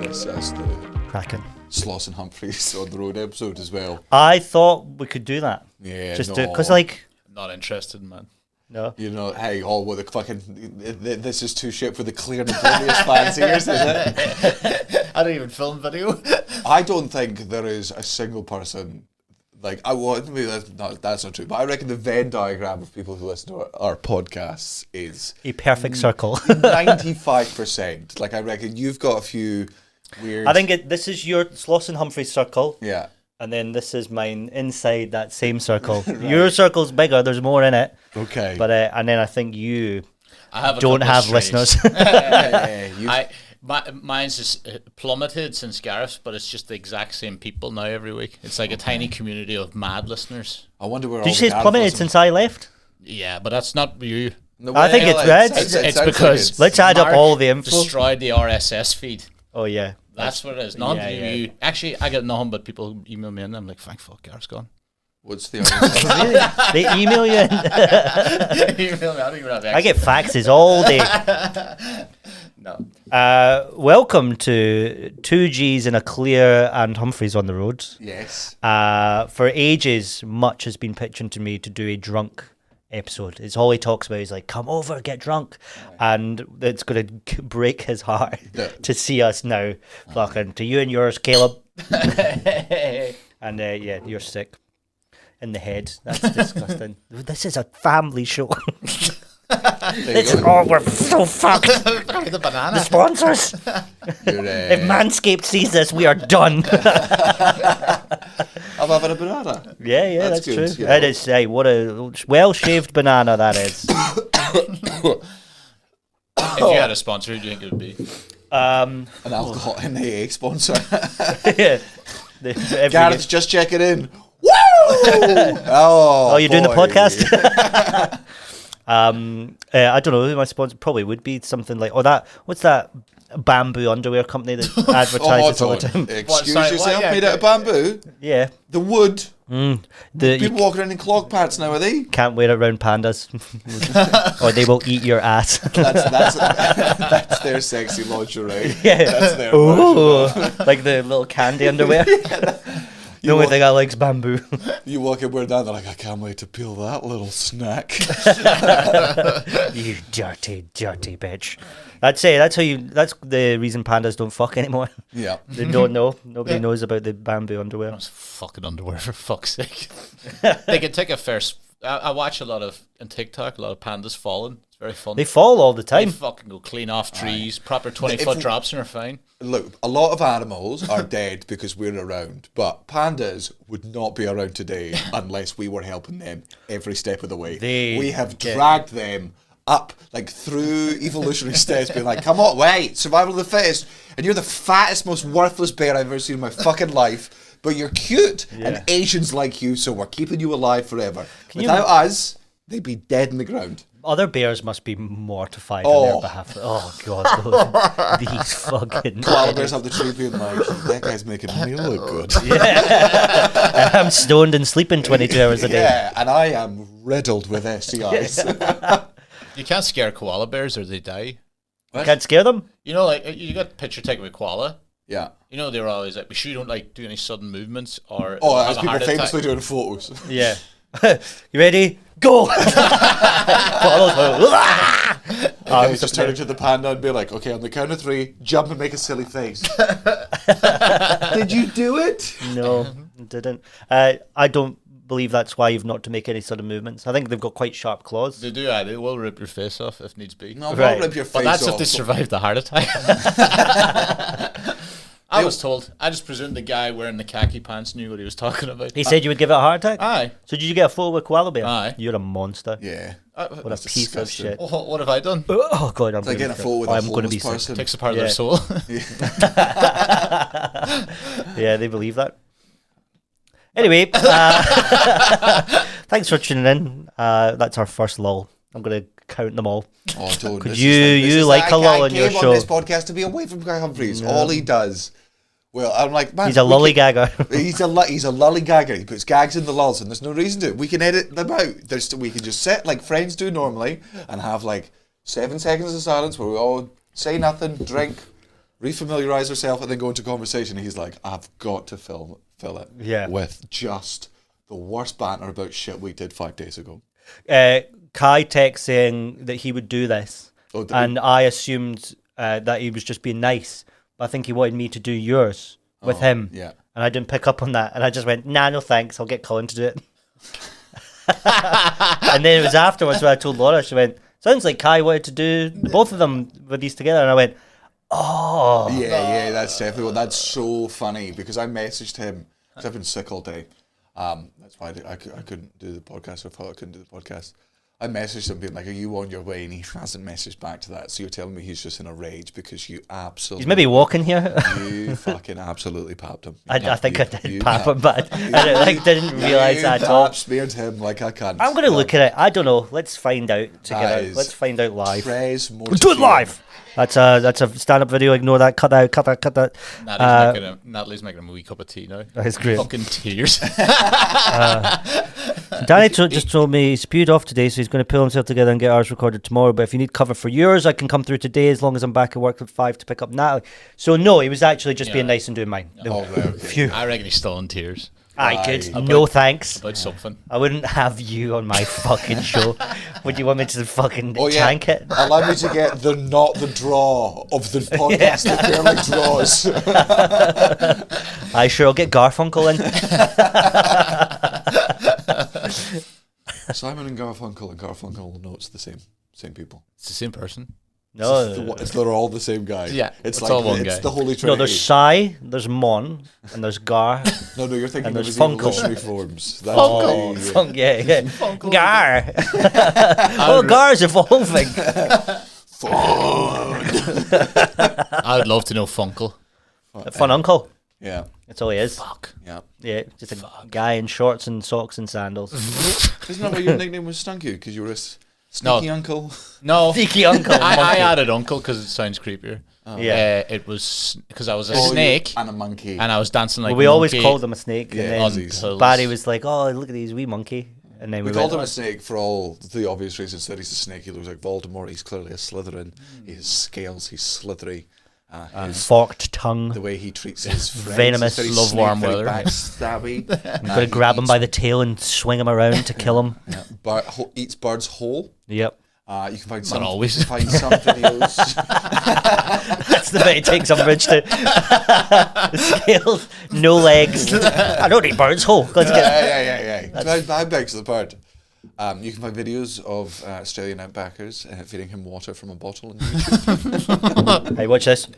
this as the Cracking. Sloss and Humphreys on the road episode as well. I thought we could do that. Yeah, Just no. because, like, Not interested, man. no. You know, hey, what the fucking, this is too shit for the clear and obvious fans ears, is it? I don't even film video. I don't think there is a single person, like, maybe that's not true, but I reckon the Venn diagram of people who listen to our podcasts is A perfect circle. 95%. Like, I reckon you've got a few weird... I think this is your Sloss and Humphrey circle. Yeah. And then this is mine inside that same circle. Right. Your circle's bigger, there's more in it. Okay. But and then I think you I don't have listeners. Mine's just plummeted since Gareth's, but it's just the exact same people now every week. It's like a tiny community of mad listeners. I wonder where Did you say it's plummeted since I left? Yeah, but that's not you. No, I think it's red. It's because let's add up all the info. Destroyed the RSS feed. Oh yeah, that's what it is. Not you. Actually, I get nothing but people who email me and I'm like, thank fuck, Gareth's gone. What's the RSS? Really? They email you? Email me. I don't even have access. I get faxes all day. No. Welcome to 2Gs in a Clear and Humphreys on the road. Yes. For ages, Mutch has been pitching to me to do a drunk episode. It's all he talks about. He's like, come over, get drunk. Right. And it's going to break his heart to see us now. Fucking to you and yours, Caleb. And yeah, you're sick in the head. That's disgusting. This is a family show. We're so fucked. The banana. The sponsors. If Manscaped sees this, we are done. I'm having a banana. Yeah, that's good, true. yeah. That is, what a well-shaved banana that is. If you had a sponsor, who do you think it would be? An alcohol and AA sponsor. Yeah. Gareth's just checking in. Woo! Oh, you're doing the podcast? I don't know who my sponsor probably would be. Something like what's that bamboo underwear company that advertises all the time? Excuse yourself, made out of bamboo? Yeah. The wood? People walking around in clog pants now, are they? Can't wear it around pandas. Or they will eat your ass. That's their sexy lingerie. Yeah. That's their like the little candy underwear. The only thing I like is bamboo. You walk in wearing that, they're like, I can't wait to peel that little snack. You dirty, dirty bitch. That's the reason pandas don't fuck anymore. Yeah. They don't know. Nobody knows about the bamboo underwear. That's fucking underwear, for fuck's sake. They can take a first. I watch a lot of on TikTok, a lot of pandas falling. It's very fun. They fall all the time. They fucking go clean off trees, proper 20-foot drops, and are fine. Look, a lot of animals are dead because we're around, but pandas would not be around today unless we were helping them every step of the way. We have dragged them up, like, through evolutionary steps, being like, come on, wait, survival of the fittest, and you're the fattest, most worthless bear I've ever seen in my fucking life, but you're cute, and Asians like you, so we're keeping you alive forever. Without us, they'd be dead in the ground. Other bears must be mortified on their behalf. Oh, God. These fucking... Koala bears have the tree being like, that guy's making me look good. Yeah. I'm stoned and sleeping 22 hours a day. Yeah, and I am riddled with STIs. You can't scare koala bears or they die. What? Can't scare them? You know, like, you got a picture taken with koala. Yeah. You know, they're always like, be sure you don't, like, do any sudden movements or... as people famously doing photos. Yeah. You ready? Go! Just turn into the panda and be like, okay, on the count of 3, jump and make a silly face. Did you do it? No, I didn't. I don't believe that's why you've not to make any sort of movements. I think they've got quite sharp claws. They do, they will rip your face off if needs be. No, right. Rip your face off. But that's if they survive the heart attack. I was told. I just presumed the guy wearing the khaki pants knew what he was talking about. He said you would give it a heart attack? Aye. So did you get a photo with koala bear? Aye. You're a monster. Yeah. What a piece of shit. What have I done? Oh, God. I'm getting a photo with a homeless person. Takes a part of their soul. Yeah, they believe that. Anyway, thanks for tuning in. That's our first lull. I'm going to count them all. Oh, don't. Could you like a lull on your show? On this podcast to be away from Guy Humphreys. No. All he does. Well, I'm like, man, he's a lollygagger. He's a lollygagger. He puts gags in the lulls, and there's no reason to. We can edit them out. We can just sit like friends do normally, and have like 7 seconds of silence where we all say nothing, drink, refamiliarize herself, and then go into conversation. And he's like, I've got to fill it with just the worst banter about shit we did 5 days ago. Kai texted saying that he would do this, and I assumed that he was just being nice. But I think he wanted me to do yours with him. Yeah. And I didn't pick up on that. And I just went, nah, no thanks. I'll get Cullen to do it. And then it was afterwards when I told Laura, she went, sounds like Kai wanted to do both of them with these together. And I went, oh. Yeah, that's definitely, that's so funny because I messaged him because I've been sick all day. That's why I couldn't do the podcast. I thought I couldn't do the podcast. I messaged him being like, are you on your way? And he hasn't messaged back to that. So you're telling me he's just in a rage because you absolutely... He's maybe walking here. You fucking absolutely papped him. I think I did pap him, but I didn't realise that at all. Smeared him like I can't. I'm going to look at it. I don't know. Let's find out together. Let's find out live. We'll do it live! That's a stand-up video. Ignore that. Cut that. Natalie's making a wee cup of tea now. That's great. Fucking tears. Danny just told me he spewed off today, so he's going to pull himself together and get ours recorded tomorrow. But if you need cover for yours, I can come through today as long as I'm back at work at 5 to pick up Natalie. So no, he was actually just being nice and doing mine. Okay. I reckon he's still in tears. Aye, good. No thanks. About something. I wouldn't have you on my fucking show. Would you want me to fucking tank it? Allow me to get not the draw of the podcast that barely draws. I sure will get Garfunkel in. Simon and Garfunkel know it's the same people. It's the same person. No, they're all the same guy. Yeah, it's all one it's guy. the Holy Trinity. No, there's Sai, there's Mon, and there's Gar. No, you're thinking and of there's his Funkel. evolutionary forms. That's Funk, yeah. Funkel. Gar. Oh, Gar's evolving. I would love to know Funkel. Fun uncle. Yeah. That's all he is. Fuck. Yeah, just a guy in shorts and socks and sandals. Isn't that why your nickname was Stunky? Because you were a sneaky uncle? No. Sneaky uncle. I added uncle because it sounds creepier. Oh. Yeah. It was because I was a snake. And a monkey. And I was dancing like we a always monkey. called him a snake. Yeah, and then Barry was like, oh, look at these wee monkey. And then we called him a snake for all the obvious reasons that he's a snake. He looks like Voldemort. He's clearly a Slytherin. He has scales. He's slithery. Forked tongue. The way he treats his friends. Venomous. Love warm weather. Backstabby. I'm going to grab him by the tail and swing him around to kill him. Yeah. Eats birds whole. Yep. You can find Not some. always. You can find some videos. That's the bit he takes umbrage to. Scales, no legs. I don't eat birds whole. Yeah. How big's the bird? You can find videos of Australian outbackers feeding him water from a bottle on YouTube. Hey, watch this. And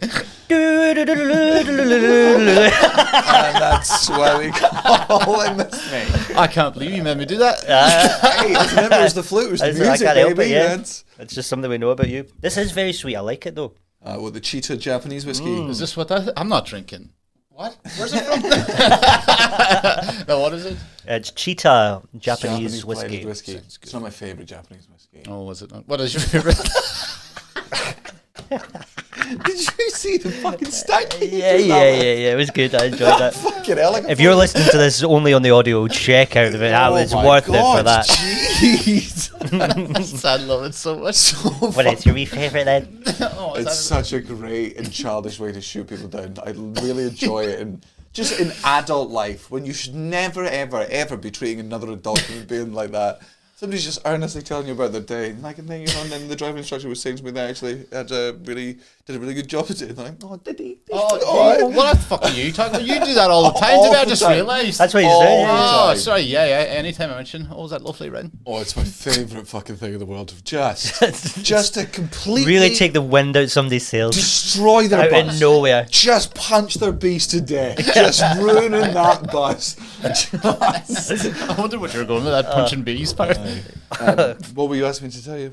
that's why we call him the snake. I can't believe you made me do that. Hey, remember it was the flute, it was the music, I can't help baby. it, yeah. It's just something we know about you. This is very sweet. I like it though. Well, the cheetah Japanese whiskey. Is this what that? I'm not drinking. What? Where's it from? No, what is it? It's cheetah Japanese whiskey. It's not my favourite Japanese whiskey. Oh, was it not? What is your favourite? Did you see the fucking stack? Yeah. It was good. I enjoyed that. Fucking hell, if you're listening to this only on the audio, check out of it. That was worth it for that. Jeez. I love it so much. What is your wee favourite then? It's such a great and childish way to shoot people down. I really enjoy it. And just in adult life, when you should never, ever, ever be treating another adult human being like that. Somebody's just earnestly telling you about their day, and then and then the driving instructor was saying to me they actually did a really good job at it. And I'm like, oh, did he? What the fuck are you talking about? You do that all the time. Did I just realised? That's what he's doing. Oh, sorry. Yeah. Anytime I mention, was that lovely ring? Oh, it's my favourite fucking thing in the world. Just to completely really take the wind out somebody's sails. Destroy their out bus. In nowhere. Just punch their beast to death. Just ruining that bus. I wonder what you were going with that punching bees part. What were you asking me to tell you?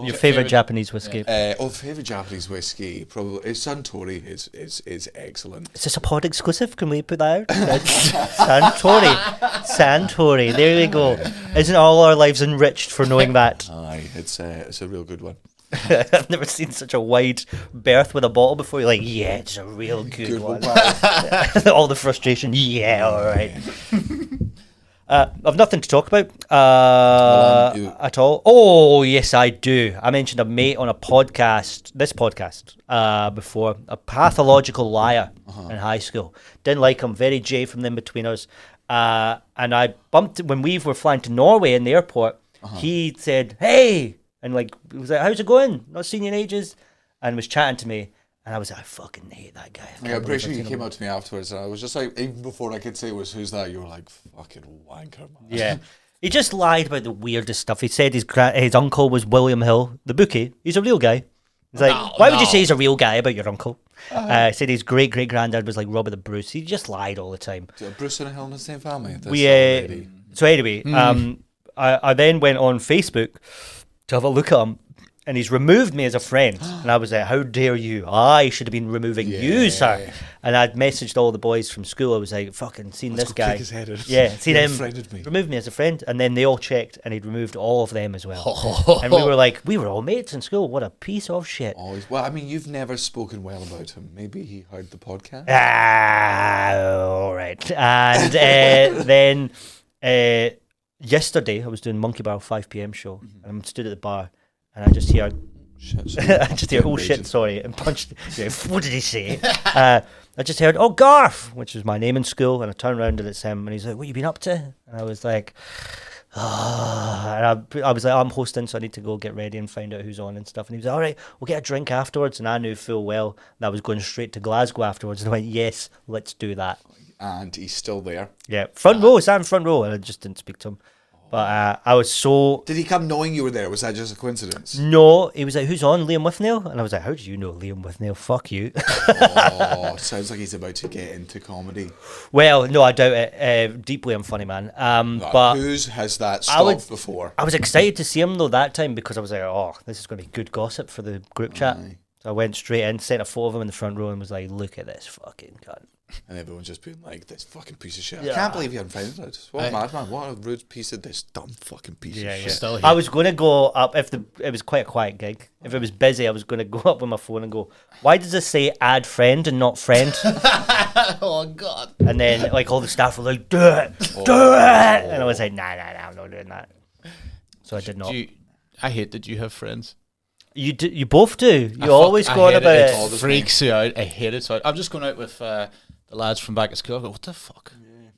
Your favourite Japanese whiskey? Favourite Japanese whiskey probably Suntory is excellent. Is this a pod exclusive? Can we put that out? Suntory. There we go. Isn't all our lives enriched for knowing that? Aye, it's a real good one. I've never seen such a wide berth with a bottle before. You're like, yeah, it's a real good one. All the frustration. Yeah, all right. I've nothing to talk about at all. Oh, yes, I do. I mentioned a mate on this podcast, before, a pathological liar in high school. Didn't like him, very J from them between us. And I bumped, when we were flying to Norway in the airport, he said, hey, and like, he was like, how's it going? Not seen you in ages. And was chatting to me. And I was like, I fucking hate that guy. Yeah, I'm pretty sure you came up to me afterwards, and I was just like, even before I could say who's that, you were like, fucking wanker, man. Yeah. He just lied about the weirdest stuff. He said his uncle was William Hill, the bookie. He's a real guy. He's like, why would you say he's a real guy about your uncle? Said his great-great-granddad was like Robert the Bruce. He just lied all the time. Bruce and a Hill in the same family? So anyway, I then went on Facebook to have a look at him. And he's removed me as a friend. And I was like, how dare you? I should have been removing you, sir. And I'd messaged all the boys from school. I was like, fucking seen this guy. Seen him. Removed me as a friend. And then they all checked and he'd removed all of them as well. And we were like, we were all mates in school. What a piece of shit. Always. Well, I mean, you've never spoken well about him. Maybe he heard the podcast. All right. And then yesterday, I was doing Monkey Bar 5 p.m. show. And I stood at the bar. And I just hear, oh shit, sorry, and punched. What did he say? I just heard, oh, Garth, which is my name in school, and I turned around and it's him, and he's like, what you been up to? And I was like, and I was like, I'm hosting, so I need to go get ready and find out who's on and stuff. And he was like, all right, we'll get a drink afterwards. And I knew full well that I was going straight to Glasgow afterwards. And I went, yes, let's do that. And he's still there. Yeah, front row, sat in front row, and I just didn't speak to him. But I was so... Did he come knowing you were there? Was that just a coincidence? No. He was like, who's on? Liam Withnail? And I was like, how do you know Liam Withnail? Fuck you. Sounds like he's about to get into comedy. Well, no, I doubt it. Deeply unfunny, man. But whose has that stopped before? I was excited to see him, though, that time, because I was like, oh, this is going to be good gossip for the group chat. So I went straight in, sent a photo of him in the front row and was like, look at this fucking cunt. And everyone's just being like, this fucking piece of shit. I can't believe you haven't found it out. What a madman. What a rude piece of this dumb fucking piece of shit. Still here. I was going to go up, it was quite a quiet gig. If it was busy, I was going to go up with my phone and go, why does it say add friend and not friend? Oh, God. And then, like, all the staff were like, do it. And I was like, nah, I'm not doing that. So I did not. I hate that you have friends. You both do. You always go on about it. It freaks you out. I hate it. So I'm just going out with the lads from back at school. I go, what the fuck?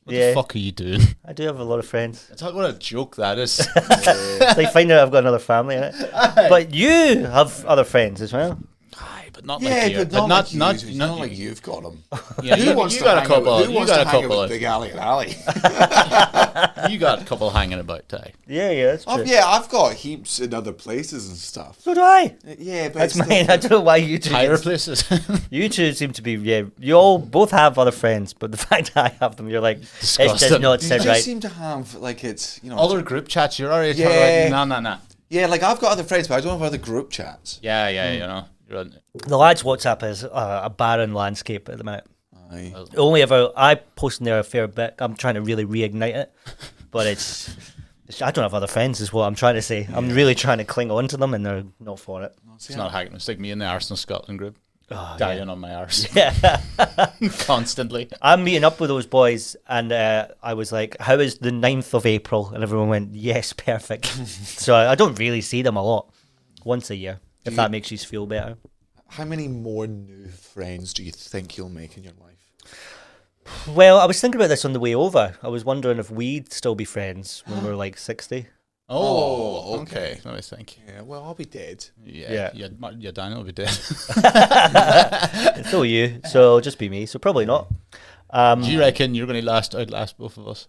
What the fuck are you doing? I do have a lot of friends. It's like, what a joke that is. It's like finding out I've got another family in it. But you have other friends as well. Aye, but not like you. But not like you've got them. Yeah, you got a couple. You got a couple. Big Ali and Ali. You got a couple hanging about, Ty. Yeah, that's true. Yeah, I've got heaps in other places and stuff. So do I. Yeah, but that's mine. I don't know why you two. Higher places. You two seem to be. Yeah, you all both have other friends, but the fact that I have them, you're like, it does not sound right. You seem to have like it's other group chats. You're already nah. Yeah, like I've got other friends, but I don't have other group chats. Yeah, you know. The lads' WhatsApp is a barren landscape at the minute. Only ever I post in there a fair bit. I'm trying to really reignite it, but it's I don't have other friends, is what I'm trying to say. Yeah. I'm really trying to cling on to them, and they're not for it. It's not hacking. It's like me in the Arsenal Scotland group, dying on my arse, constantly. I'm meeting up with those boys, and I was like, "How is the 9th of April?" And everyone went, "Yes, perfect." So I don't really see them a lot, once a year, if that makes you feel better. How many more new friends do you think you'll make in your life? Well, I was thinking about this on the way over. I was wondering if we'd still be friends when we're like 60. Oh, okay. Let me think. Yeah, well, I'll be dead. Yeah, Daniel will be dead. So you. So it'll just be me. So probably not. Do you reckon you're going to outlast both of us?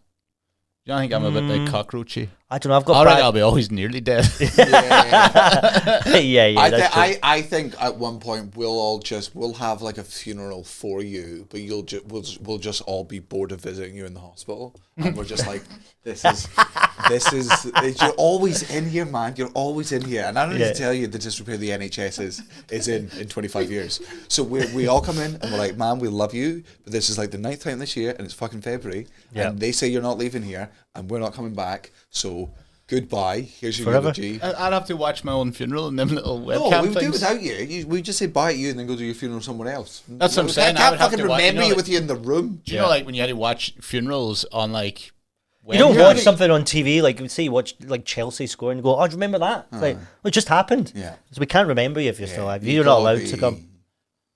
Do you think I'm a bit like cockroachy? I don't know. I've got. I reckon I'll be always nearly dead. Yeah. I think at one point we'll have like a funeral for you, but we'll just all be bored of visiting you in the hospital, and we're just like, this is you're always in here, man. You're always in here, and I don't need to tell you the disrepair the NHS is in 25 years. So we all come in and we're like, man, we love you, but this is like the 9th time this year, and it's fucking February, and they say you're not leaving here, and we're not coming back. So goodbye. Here's your eulogy. I'd have to watch my own funeral and them little webcam No, we would things. do without you. We just say bye to you and then go to your funeral somewhere else. That's what I'm saying. I can't fucking remember you with you in the room. Do you know, like when you had to watch funerals on like You don't watch something on TV, like say you watch like Chelsea score and you go, oh, do you remember that? It's like, well, it just happened. Yeah. So we can't remember you if you're still alive. You're not allowed to come.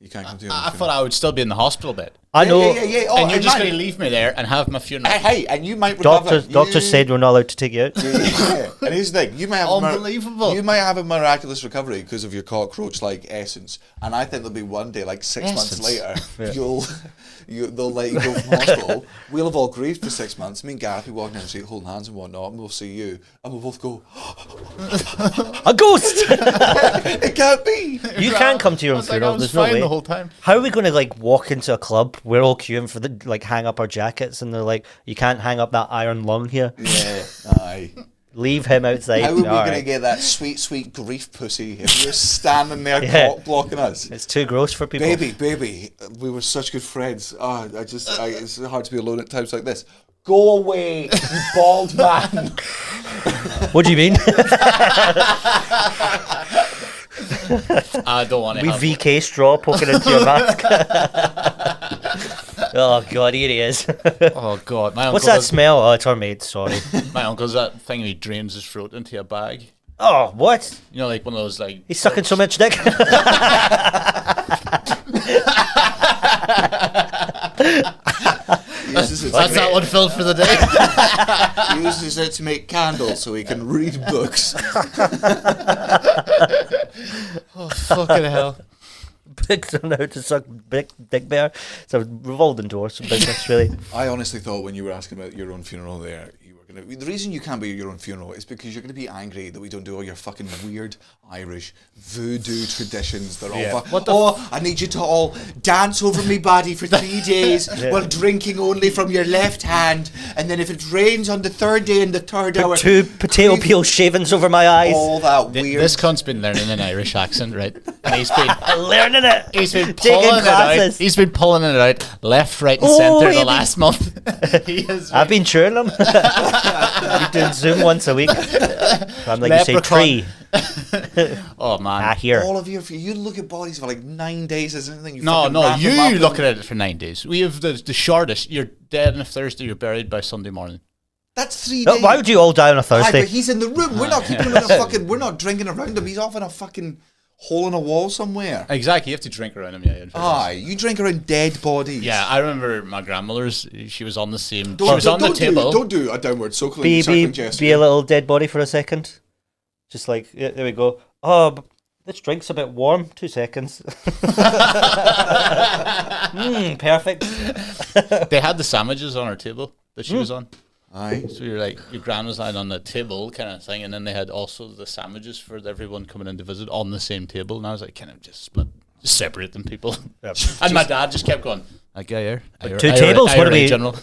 You can't come to I thought I would still be in the hospital bed. I know. Yeah. Oh, and you're just going to leave me there and have my funeral. Hey, and you might recover. Doctors said we're not allowed to take you out. Yeah. And here's the thing: you might have unbelievable. You might have a miraculous recovery because of your cockroach-like essence. And I think there'll be one day, like 6 months later, they'll let you go from hospital. We'll have all grieved for 6 months. Me and Gareth will be walking down the street, holding hands and whatnot, and we'll see you, and we'll both go, a ghost. It can't be. You can't come to your own funeral. There's no way. The whole time. How are we going to like walk into a club? We're all queuing for the like hang up our jackets, and they're like, "You can't hang up that iron lung here." Yeah, aye. Leave him outside. How are we going to get that sweet grief pussy if you're standing there cock blocking us? It's too gross for people. Baby, we were such good friends. Oh, it's hard to be alone at times like this. Go away, you bald man. What do you mean? I don't want to. We VK straw poking into your mask. Oh God, here he is. Oh God, my uncle. What's that smell? Oh, it's our mate. Sorry. My uncle's that thing he drains his throat into a bag. Oh, what? You know, like one of those like. He's sucking so much dick. That's that one filled for the day. He uses it to make candles so he can read books. Oh, fucking hell. Pigs don't know how to suck big dick bear. It's a revolving door of business, really. I honestly thought when you were asking about your own funeral there, you were going to... The reason you can't be at your own funeral is because you're going to be angry that we don't do all your fucking weird Irish voodoo traditions. They're all I need you to all dance over me body for 3 days while drinking only from your left hand, and then if it rains on the third day in the third hour... 2 potato peel shavings over my eyes. All that weird... This cunt's been learning an Irish accent, right? And he's been... learning it. He's been pulling it out. He's been pulling it out left, right and centre the last month. I've been chewing them. We're doing Zoom once a week. I'm like, leprechaun. You say tree. Oh man. Here. All of you look at bodies for like 9 days, isn't it? No, you look at it for 9 days. We have the shortest. You're dead on a Thursday, you're buried by Sunday morning. That's 3 days. Why would you all die on a Thursday? But he's in the room. We're not keeping him in a fucking... We're not drinking around him. He's off in a fucking hole in a wall somewhere. Exactly. You have to drink around him, yeah. Aye, you drink around dead bodies. Yeah, I remember my grandmother's. She was on the same... She was on the table. Don't do a downward circling gesture. Be a little dead body for a second. Just like, yeah, there we go. Oh, but this drink's a bit warm. 2 seconds. Perfect. They had the sandwiches on our table that she was on. Aye. So you're like, your gran was lying on the table kind of thing, and then they had also the sandwiches for everyone coming in to visit on the same table. And I was like, kind of just separate them, people. Yep. And my dad just kept going, like, yeah, here. 2 tables? What are we? General.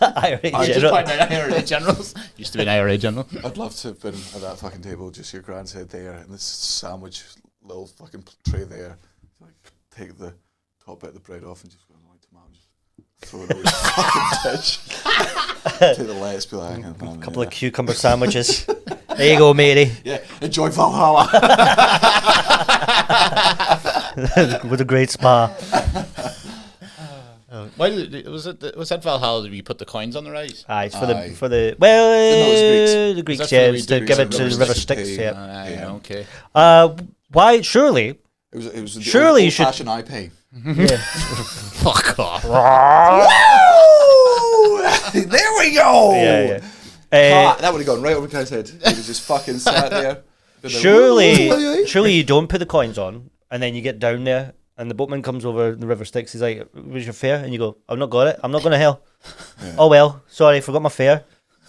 IRA generals. Used to be an IRA general. I'd love to have been at that fucking table, just your gran's head there, and this sandwich, little fucking tray there. Like, take the top bit of the bread off and just go, like, tomato, just throw it over the fucking dish. Take the lettuce, be like, a couple of cucumber sandwiches. There you go, matey. Yeah, enjoy Valhalla. With a great spa. Why was that Valhalla that you put the coins on the rice? Aye, it's for the the Greeks, yeah, to give it to the river Styx. Yeah. Okay. Why? Surely. It was surely you should. Fashion I pay. Yeah. Fuck off. There we go. Yeah. That would have gone right over Kai's head. He was just fucking sat there. Surely you don't put the coins on, and then you get down there, and the boatman comes over the river Styx. He's like, "Where's your fare?" And you go, "I've not got it. I'm not going to hell." Yeah. Oh well, sorry, forgot my fare.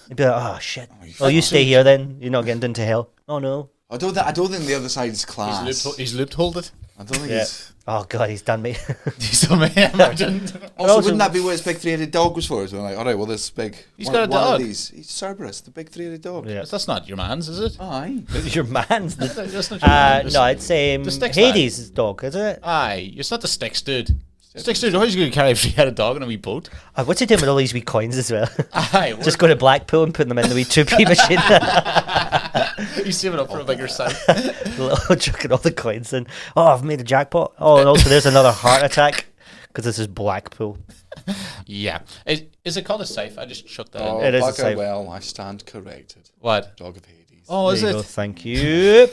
You'd be like, "Oh shit." You stay here then. You're not getting into hell. Oh no. I don't think the other side is class. He's loopholed it. I don't think he's... Oh god, he's done me. He's done me. Imagine. Also, wouldn't that be what his big 3-headed dog was for? So I'm like, all right, well, this big... He's got a dog. Of these. He's Cerberus, the big 3-headed dog. Yeah. That's not your man's, is it? Aye. Your man's? That's not your man's. No, I'd say Hades' dog, is it? Aye, it's not the Styx dude. Styx dude, how's he going to carry a 3-headed dog on a wee boat? What's he doing with all these wee coins as well? Aye. Just go to Blackpool and put them in the wee 2p machine. He's saving up for a bigger site. Chucking all the coins in. Oh, I've made a jackpot. Oh, and also there's another heart attack because this is Blackpool. Yeah. Is it called a safe? I just chucked that Oh, in. It is a bugger, safe. well, I stand corrected. What? Dog of Hades. Oh, is There you it? go, thank you.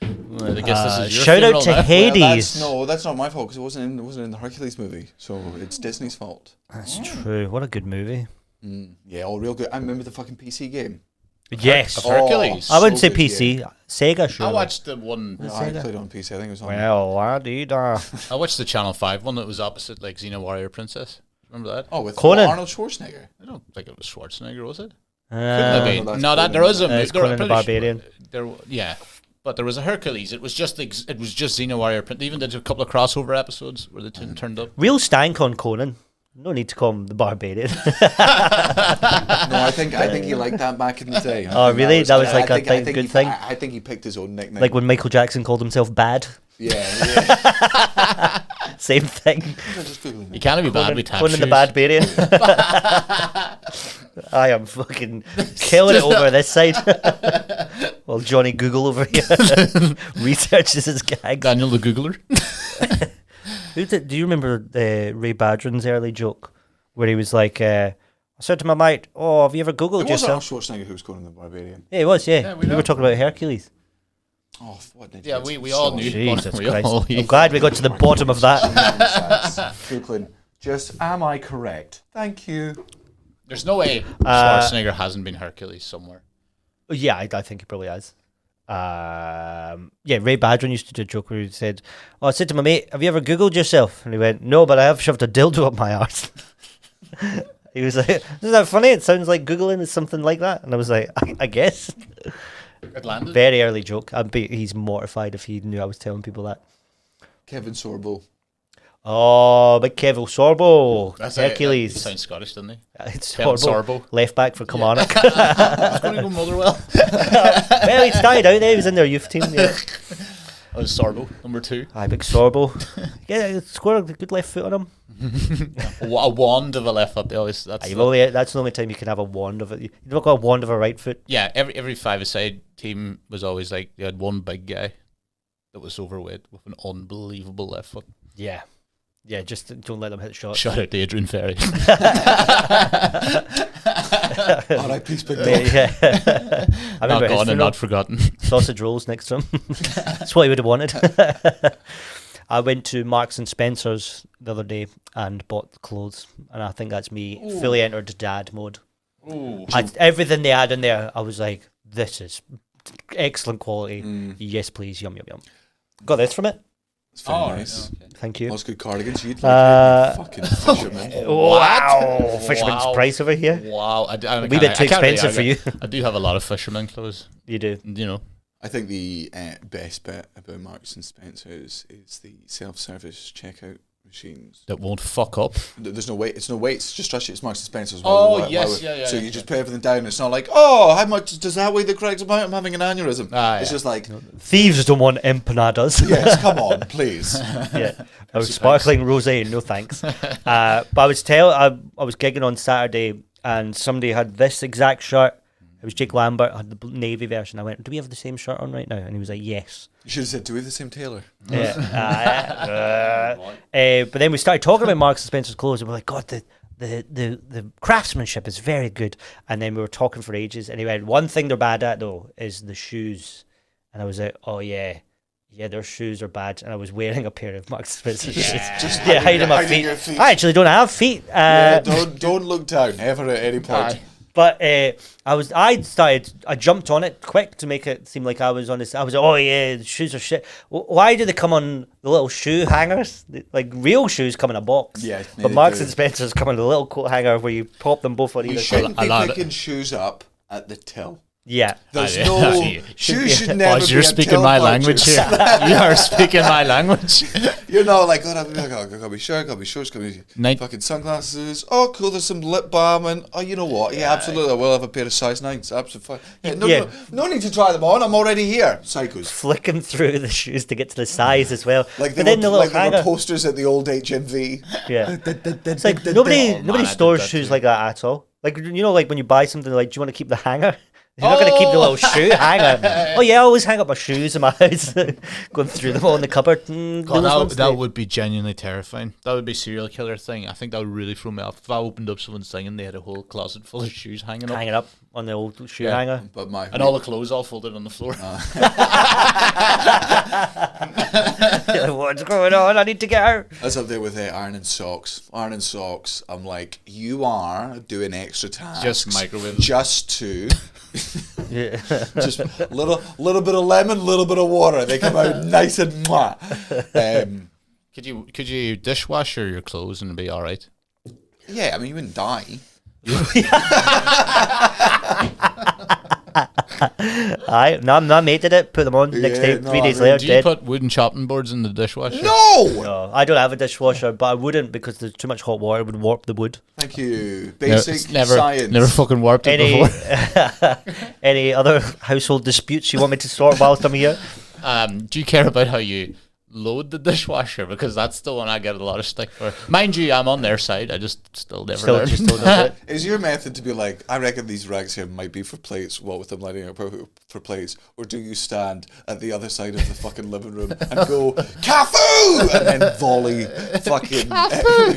Well, I guess this is your Shout out funeral to now. Hades. Well, that's not my fault because it wasn't in the Hercules movie, so it's Disney's fault. That's true. What a good movie. Yeah, all real good. I remember the fucking PC game. Yes. Hercules. I wouldn't so say good PC. game. Sega, sure. I watched the one. No, I played it on PC. I think it was on. Well, la-dee-da. I watched the Channel 5 one that was opposite like Xena Warrior Princess. Remember that? Oh, with Conan. Arnold Schwarzenegger. I don't think it was Schwarzenegger, was it? no, Maybe. that's No, that Conan. there was a. It's there- Conan the pretty sure- Barbarian. Yeah, but there was a Hercules. It was just Xena Warrior. They even did a couple of crossover episodes where the two turned up. Real stank on Conan. No need to call him the Barbarian. No, I think he liked that back in the day. I Oh, think really? That was I like a think- I thing- think good he- thing? I think he picked his own nickname. Like when Michael Jackson called himself Bad. Yeah. Same thing. I'm just Googling You it. can't be bad with tap Conan the shoes. Barbarian. I am fucking killing it over this side. Well, Johnny Google over here researches his gags. Daniel the Googler. Do you remember Ray Badrin's early joke where he was like, I said to my mate, "Oh, have you ever Googled It was Arnold yourself?" Schwarzenegger who was Conan the Barbarian. Yeah, it was. Yeah, Yeah, we we know. were talking about Hercules. Oh, what an Yeah, idiot. we all knew. Jesus We Christ! all- I'm glad we got to the bottom of that. Googling. Just, am I correct? Thank you. There's no way Schwarzenegger hasn't been Hercules somewhere. Yeah, I think he probably has. Yeah, Ray Badrin used to do a joke where he said, "Oh, I said to my mate, have you ever Googled yourself?" And he went, "No, but I have shoved a dildo up my arse." He was like, "Isn't that funny? It sounds like Googling is something like that." And I was like, I guess. It landed. Very early joke. He's mortified if he knew I was telling people that. Kevin Sorbo. Oh, big Kevin Sorbo. That's Hercules. He sounds Scottish, doesn't he? It's Kevin Sorbo. Sorbo. Left back for Kilmarnock. It's going to go Motherwell. Well, he started out there. He was in their youth team. Yeah. That was Sorbo, number 2. Aye, big Sorbo. Yeah, scored a good left foot on him. A wand of a left foot. They always, that's That's the only time you can have a wand of it. You've not got a wand of a right foot. yeah, every five-a-side team was always like, they had one big guy that was overweight with an unbelievable left foot. Yeah. Yeah, just don't let them hit shots. Shout out to Adrian Ferry. R.I.P. Big Dog. Yeah. I Not remember his gone and funeral. not forgotten. Sausage rolls next to him. That's what he would have wanted. I went to Marks and Spencer's the other day and bought clothes, and I think that's me fully entered dad mode. Ooh. Everything they had in there, I was like, "This is excellent quality. Yes, please, yum yum yum." Got this from it. It's very Oh, nice. okay. Thank you. Lots of good cardigans. You'd like fucking fisherman. Wow, fisherman's Wow. price over here. Wow. A A wee bit too expensive for you. I do have a lot of fisherman clothes, You do. you know. I think the best bit about Marks and Spencer's is the self-service checkout machines. That won't fuck up. There's no wait. It's no waits. Just trust you. It's Marks and Spencer's. Oh, yes, yeah. So you just put everything down. It's not like, oh, how much does that weigh the correct amount? I'm having an aneurysm. It's Yeah. just like, Thieves don't want empanadas. yes, come on, please. Yeah, I was sparkling rosé. No thanks. But I was I was gigging on Saturday, and somebody had this exact shirt. It was Jake Lambert, had the navy version. I went, "Do we have the same shirt on right now?" And he was like, "Yes." You should have said, do we have the same tailor? Yeah. But then we started talking about Marks and Spencer's clothes, and we're like, "God, the craftsmanship is very good." And then we were talking for ages, and he went, "One thing they're bad at though is the shoes." And I was like, "Oh yeah, their shoes are bad." And I was wearing a pair of Marks and Spencer shoes. Just Hiding my hiding feet. your feet. I actually don't have feet. Yeah, don't look down ever at any point. Aye. But I jumped on it quick to make it seem like I was on this. I was like, "Oh yeah, the shoes are shit." Why do they come on the little shoe hangers? Like real shoes come in a box. Yeah, But they Marks do. and Spencer's come in a little coat hanger where you pop them both on You either side. shouldn't be A lot of- picking shoes up at the till. Yeah. There's Aye, no aye. shoes should never Boss, be you're a speaking till my purchase. language here. You are speaking my language. You're not like, oh, gotta be shirt, gotta be shorts, gotta be Night- fucking sunglasses. Oh, cool, there's some lip balm, and oh, you know what? Yeah, absolutely, I will have a pair of size 9s. Absolutely fine. Yeah, no need to try them on. I'm already here. Psychos. Flicking through the shoes to get to the size as well. Like but they then were, the little like they were hanger. posters at the old HMV. Yeah. It's like nobody I stores did that shoes too. like that at all. Like, you know, like when you buy something, like, do you want to keep the hanger? You're not going to keep the little shoe hanger. Oh, yeah, I always hang up my shoes in my house. Going through them all in the cupboard. That would be genuinely terrifying. That would be a serial killer thing. I think that would really throw me off. If I opened up someone's thing and they had a whole closet full of shoes hanging up on the old shoe hanger. But and all the clothes all folded on the floor. What's going on? I need to get out. That's up there with ironing socks. Ironing socks, I'm like, you are doing extra tasks. Just microwave. Just to... Yeah. Just little bit of lemon, little bit of water. They come out nice and mwah. Could you dishwasher your clothes and be all right? Yeah, I mean you wouldn't die. My mate did it. Put them on next day. 3 days later, Do dead. you put wooden chopping boards in the dishwasher? No, I don't have a dishwasher, but I wouldn't because there's too much hot water would warp the wood. Thank you. Basic science. Never fucking warped it before. Any other household disputes you want me to sort whilst I'm here? Do you care about how you load the dishwasher? Because that's the one I get a lot of stick for. Mind you, I'm on their side. I just still never learned. Is your method to be like, I reckon these rags here might be for plates, what with them lining up for plates, or do you stand at the other side of the fucking living room and go, Cafu! And then volley fucking... Cafu!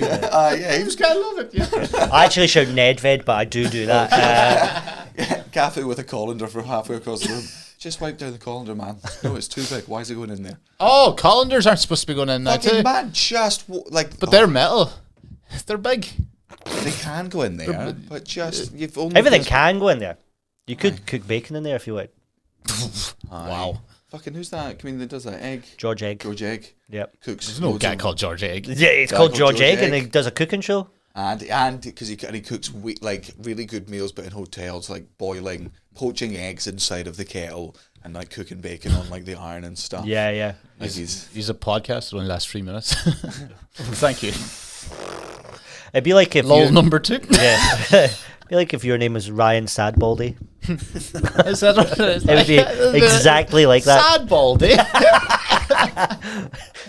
Yeah, he was going to love it, yeah. I actually shout Nedved, but I do that. Cafu with a colander for halfway across the room. Just wipe down the colander, man. No, it's too big. Why is it going in there? Oh, colanders aren't supposed to be going in there too. Man, just like... But they're metal. They're big. They can go in there, but just... you've only Everything can go in there. You could cook bacon in there if you would. Wow. Fucking who's that comedian that does that? George Egg. Yep. Cooks. There's no guy called George Egg. Yeah, it's called George Egg, and he does a cooking show. And because he cooks like really good meals, but in hotels, like poaching eggs inside of the kettle and like cooking bacon on like the iron and stuff. Yeah. Like he's a podcast that only lasts 3 minutes. Thank you. It'd be like if number 2. Yeah. It'd be like if your name was Ryan Sadbaldy. Is that what it is? It would be exactly like that. Sadbaldy.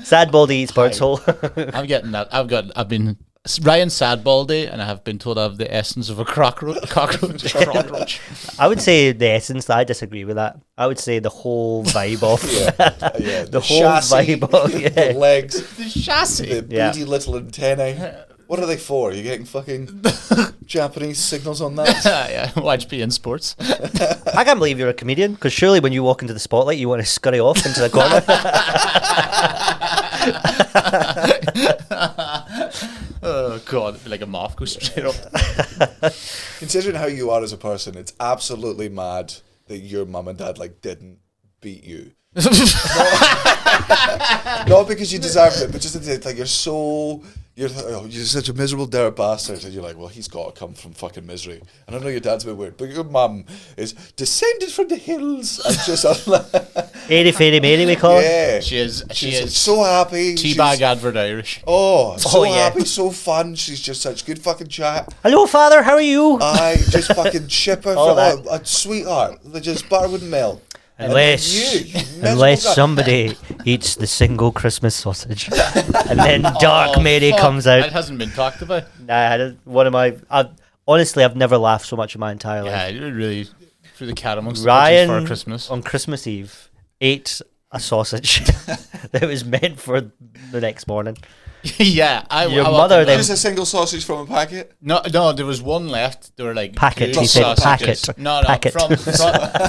Sadbaldy eats bird's hole. I'm getting that. I've been Ryan Sadbaldy, and I have been told I have the essence of a cockroach. I would say the essence. I disagree with that. I would say the whole vibe of the whole chassis, vibe of the legs, the chassis, the beady little antennae. What are they for? Are you getting fucking Japanese signals on that? Yeah, watch beIN Sports. I can't believe you're a comedian, because surely when you walk into the spotlight, you want to scurry off into the corner. Oh god, like a moth goes straight up. Considering how you are as a person, it's absolutely mad that your mum and dad like didn't beat you. Not because you deserved it, but just that like you're such a miserable dirt bastard, and you're like, well, he's got to come from fucking misery. And I know your dad's a bit weird, but your mum is descended from the hills and just Airy Fairy Mary, we call her. Yeah, she is so happy. Teabag advert Irish. So happy, so fun. She's just such good fucking chat. Hello, father. How are you? I just fucking ship her for a sweetheart. Just butter wouldn't melt. Unless somebody eats the single Christmas sausage, and then Dark Mary comes out. That hasn't been talked about. Honestly, I've never laughed so much in my entire life. Yeah, you really threw the cat amongst Ryan, the pigeons for Christmas. On Christmas Eve, ate a sausage that was meant for the next morning. Yeah, your mother then just a single sausage from a packet. No, there was one left. They were like packet. He said packet. No, packet.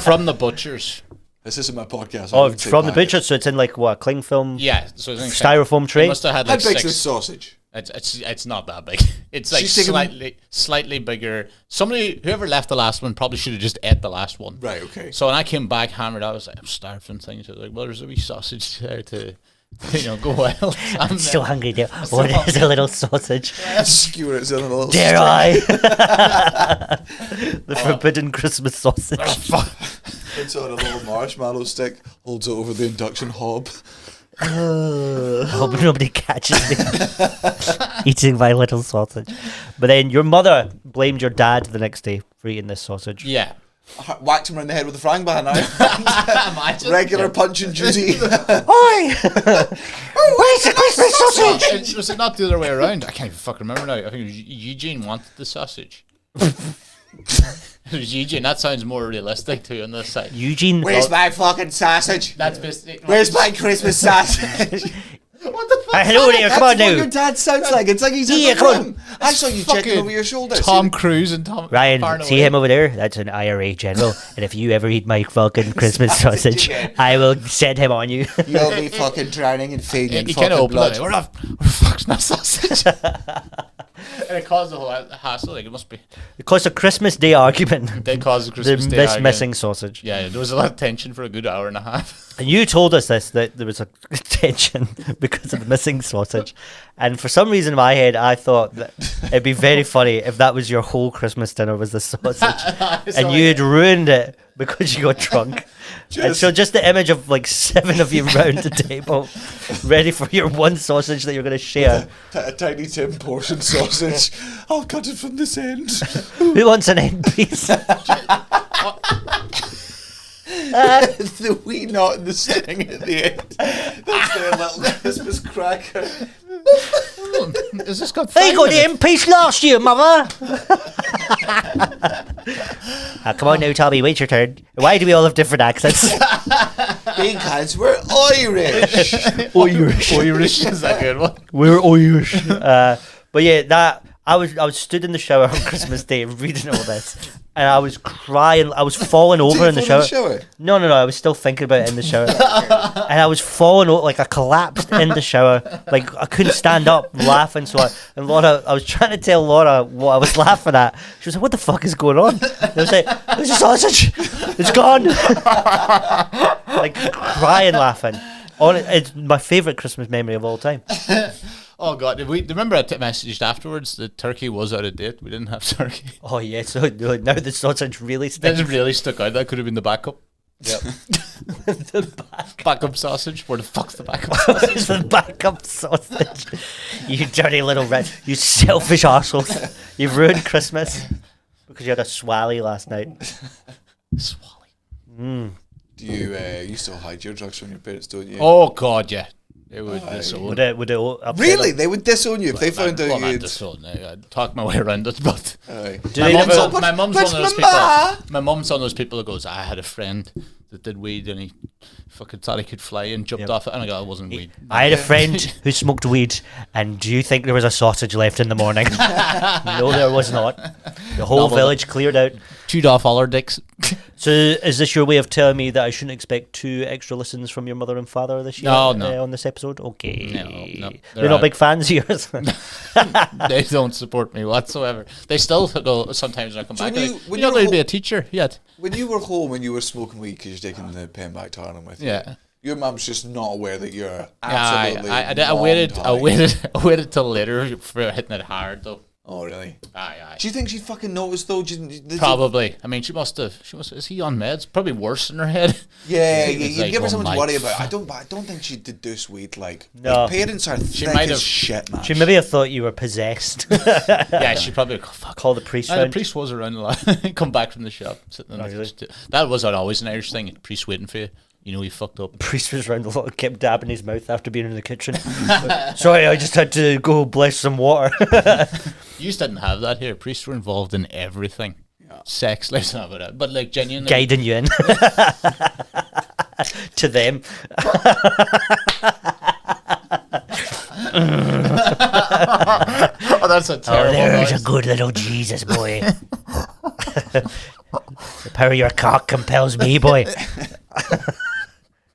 From the butchers. This isn't my podcast. Oh, from the butcher, so it's in like what, cling film? Yeah, so it's in styrofoam tray. Must have had like how big's this sausage? It's not that big. It's like slightly bigger. Whoever left the last one probably should have just ate the last one. Right. Okay. So when I came back hammered, I was like, I'm starving things. I was like, well, there's a wee sausage there to, go well. I'm still hungry there. What is a little sausage? Skewer it in a little. Dare I? The forbidden Christmas sausage. It's on a little marshmallow stick, holds it over the induction hob. I hope nobody catches me eating my little sausage. But then your mother blamed your dad the next day for eating this sausage. Yeah. Whacked him around the head with a frying pan now. Regular punch and duty. Oi! Where's the Christmas sausage? Was it not the other way around? I can't even fucking remember now. I think Eugene wanted the sausage. It was Eugene. That sounds more realistic too on this side. Eugene. Where's my fucking sausage? That's basically. Where's my Christmas sausage? What the fuck? Hello there, come on That's what now. your dad sounds like. It's like he's in Yeah, the come on. room. I saw you checking over your shoulder. Tom Cruise and Tom. Ryan, Farnaway. see him over there? That's an IRA general. And if you ever eat my fucking Christmas sausage, I will send him on you. You'll be fucking drowning and feeding in You kind of fucking open blood. it. Where the fuck's my sausage? And it caused the whole hassle. Like it must be. It caused a Christmas Day argument. They caused the Christmas Day This argument. missing sausage. Yeah, there was a lot of tension for a good hour and a half. And you told us this, that there was a tension because of the missing sausage. And for some reason in my head, I thought that it'd be very funny if that was your whole Christmas dinner was the sausage. And you had ruined it because you got drunk. And so just the image of like 7 of you round the table, ready for your one sausage that you're going to share. A tiny Tim portion sausage. I'll cut it from this end. Who wants an end piece? The wee knot and the sting at the end. That's their little Christmas cracker. Has this got They 5 got the minutes? end piece last year, mother. Come on now, Tommy, wait your turn. Why do we all have different accents? Because we're Irish. Irish is a good one. We're Irish. But yeah, that I was stood in the shower on Christmas Day reading all this, and I was crying. I was falling over in the shower. No, I was still thinking about it in the shower, and I was falling over, like I collapsed in the shower, like I couldn't stand up, laughing. So I was trying to tell Laura what I was laughing at. She was like, "What the fuck is going on?" And I was like, "There's a sausage. It's gone." Like crying, laughing. It's my favourite Christmas memory of all time. Oh god, remember I messaged afterwards the turkey was out of date. We didn't have turkey. Oh yeah, so now the sausage really stinks. That really stuck out. That could have been the backup. Yep. The Backup sausage. Where the fuck's the backup sausage? It's the backup sausage. You dirty little rat. You selfish arseholes. You've ruined Christmas because you had a swally last night. Swally. Do you still hide your drugs from your parents, don't you? Oh god, yeah. They would disown. Would it upset Really? them? They would disown you if they found out Well, you'd... disown. I'd talk my way around it, but Aye. my mum's one of those people. My mum's one of those people that goes, I had a friend that did weed and he fucking thought he could fly and jumped off it, and I go, it wasn't weed. I had a friend who smoked weed, and do you think there was a sausage left in the morning? No, there was not. The whole village cleared out. Chewed off all our dicks. So is this your way of telling me that I shouldn't expect 2 extra listens from your mother and father this year? No. On this episode? Okay. No. They're not big fans of yours? They don't support me whatsoever. They still go sometimes when I come back. when You're you're not going to be home- a teacher yet. When you were home and you were smoking weed because you're taking the pen back to Ireland with you, Yeah. your mum's just not aware that you're Yeah, absolutely I waited till later for hitting it hard though. Oh, really? Aye. Do you think she fucking noticed, though? Probably. I mean, she must have. Is he on meds? Probably worse in her head. Yeah, It's you like, give her oh something to my worry about. I don't think she deduced weed, like... No. Like, parents are thick might as have- shit, man. She maybe have thought you were possessed. Yeah, she probably fuck. Call the priest The round. priest was around a lot. Come back from the shop, sitting in the really? That was always an Irish thing. Priest waiting for you. You know, he fucked up. Priest was round the lot, kept dabbing his mouth after being in the kitchen. Sorry, I just had to go bless some water. You just didn't have that here. Priests were involved in everything. Yeah. Sex, let's not about that. But like genuinely, Guiding you in. To them. Oh, that's a terrible There's noise. a good little Jesus boy. The power of your cock compels me, boy.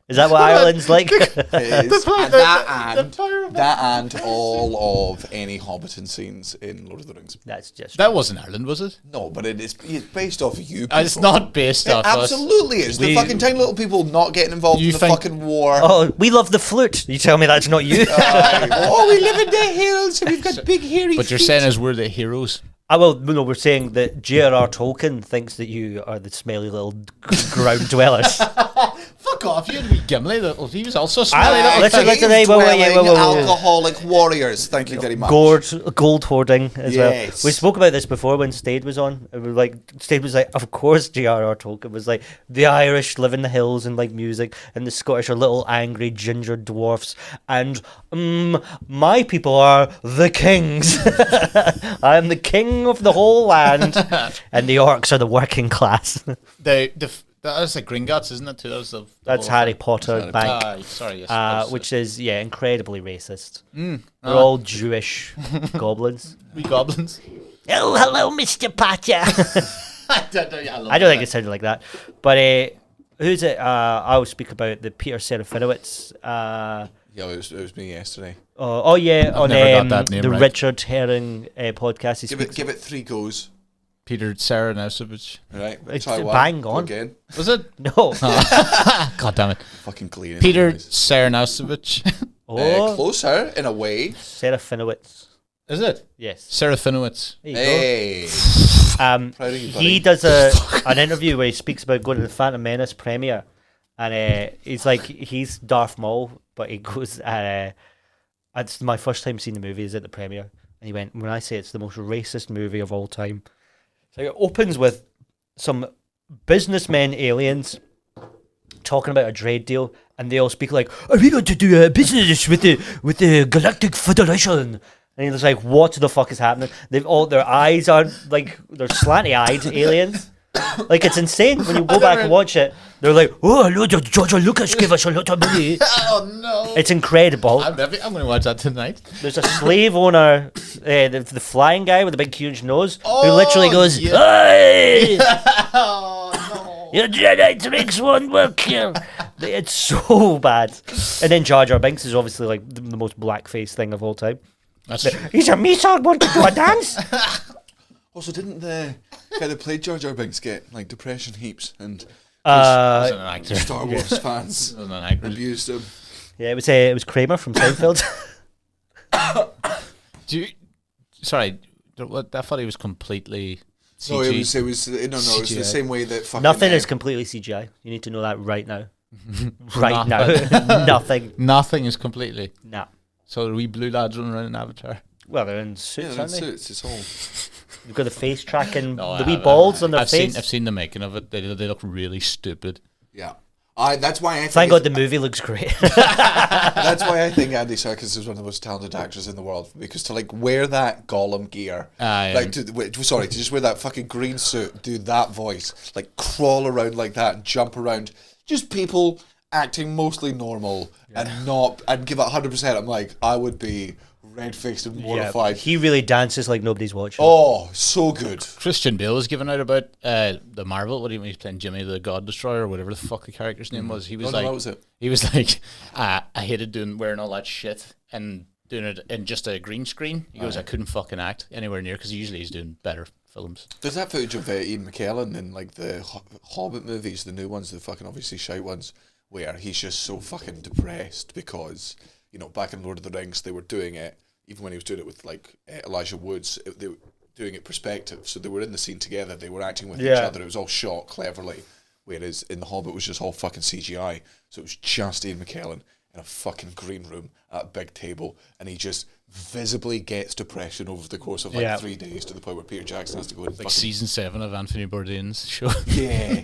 Is that what Ireland's like? It is. And the that and all of any Hobbiton scenes in Lord of the Rings. That's just That wasn't Ireland, was it? No, but it's based off of you people. It's not based It off us. absolutely is. The fucking tiny little people not getting involved You in the think- fucking war. Oh, we love the flute. You tell me that's not you? Oh, we live in the hills and we've got big hairy But you're feet. saying as we're the heroes. No, we're saying that J.R.R. Tolkien thinks that you are the smelly little ground dwellers. Fuck Fuck off! You had wee Gimli. He was also smelly. Wait. Alcoholic warriors. Thank you very much. Gold hoarding as well. We spoke about this before when Stade was on. It was like Stade was like, of course, J.R.R. Tolkien was like, the Irish live in the hills and like music, and the Scottish are little angry ginger dwarfs, and my people are the kings. I am the king of the whole land, and the orcs are the working class. That's like Gringotts, isn't it? Too. That's Harry Potter Bank. Sorry, yes. Which is incredibly racist. They're all Jewish goblins. We goblins. Oh, hello, Mr. Potter. I don't think it sounded like that. But who's it? I'll speak about the Peter Serafinowicz. Yeah, it was me yesterday. On the right. Richard Herring podcast. Give it 3 goes. Peter Serafinowicz. Right, It's try one. bang on. Again. Was it? No. God damn it. Fucking clean. Peter Serafinowicz. Closer in a way. Serafinowicz. Is it? Yes. Serafinowicz. There you Hey. go. Proud of you, buddy. He does an interview where he speaks about going to the Phantom Menace premiere, and he's Darth Maul, but he goes, it's my first time seeing the movie is at the premiere, and he went, when I say it's the most racist movie of all time. So it opens with some businessmen aliens talking about a trade deal, and they all speak like, "Are we going to do a business with the Galactic Federation?" And he's like, "What the fuck is happening?" They've all their eyes are like they're slanty-eyed aliens. Like it's insane when you go back and watch it. They're like, "Oh, Lord, George Lucas gave us a lot of money." Oh no! It's incredible. I'm going to watch that tonight. There's a slave owner, the flying guy with the big huge nose, who literally goes, "Hey, Oh no! your Jedi makes one work here." It's so bad. And then Jar Jar Binks is obviously like the most blackface thing of all time. That's true. He's a Misa want to do a dance. Also, didn't the guy that played Jar Jar Binks get like depression heaps and Wasn't an actor. Star Wars fans Wasn't an actor. abused him? Yeah, it was Kramer from Seinfeld. Sorry, I thought he was completely CG. No, it was the same way that fucking Nothing is completely CGI. You need to know that right now. Right now. Nothing. Nothing is completely. Nah. So the wee blue lads running around in Avatar. Well, they're in suits, Yeah, aren't they? suits. It's all. You've got the face tracking, No, the wee balls on their I've face. I've seen the making of it. They look really stupid. Yeah. That's why I think Thank God the movie looks great. that's why I think Andy Serkis is one of the most talented actors in the world, because to like wear that Gollum gear, to just wear that fucking green suit, do that voice, like crawl around like that and jump around, just people acting mostly normal and give it 100%. I'm like, I would be red-faced and mortified. He really dances like nobody's watching. Oh, so good. Christian Bale was given out about the Marvel. What do you mean he's playing Jimmy the God Destroyer or whatever the fuck the character's name was? He was what was it? He was like, I hated wearing all that shit and doing it in just a green screen. He goes, I couldn't fucking act anywhere near because usually he's doing better films. There's that footage of Ian McKellen in like the Hobbit movies, the new ones, the fucking obviously shite ones, where he's just so fucking depressed because, you know, back in Lord of the Rings they were doing it, even when he was doing it with like Elijah Woods, they were doing it perspective, so they were in the scene together, they were acting with each other, it was all shot cleverly, whereas in the Hobbit it was just all fucking CGI, so it was just Ian McKellen in a fucking green room at a big table, and he just visibly gets depression over the course of like 3 days, to the point where Peter Jackson has to go and like season 7 of Anthony Bourdain's show. Yeah.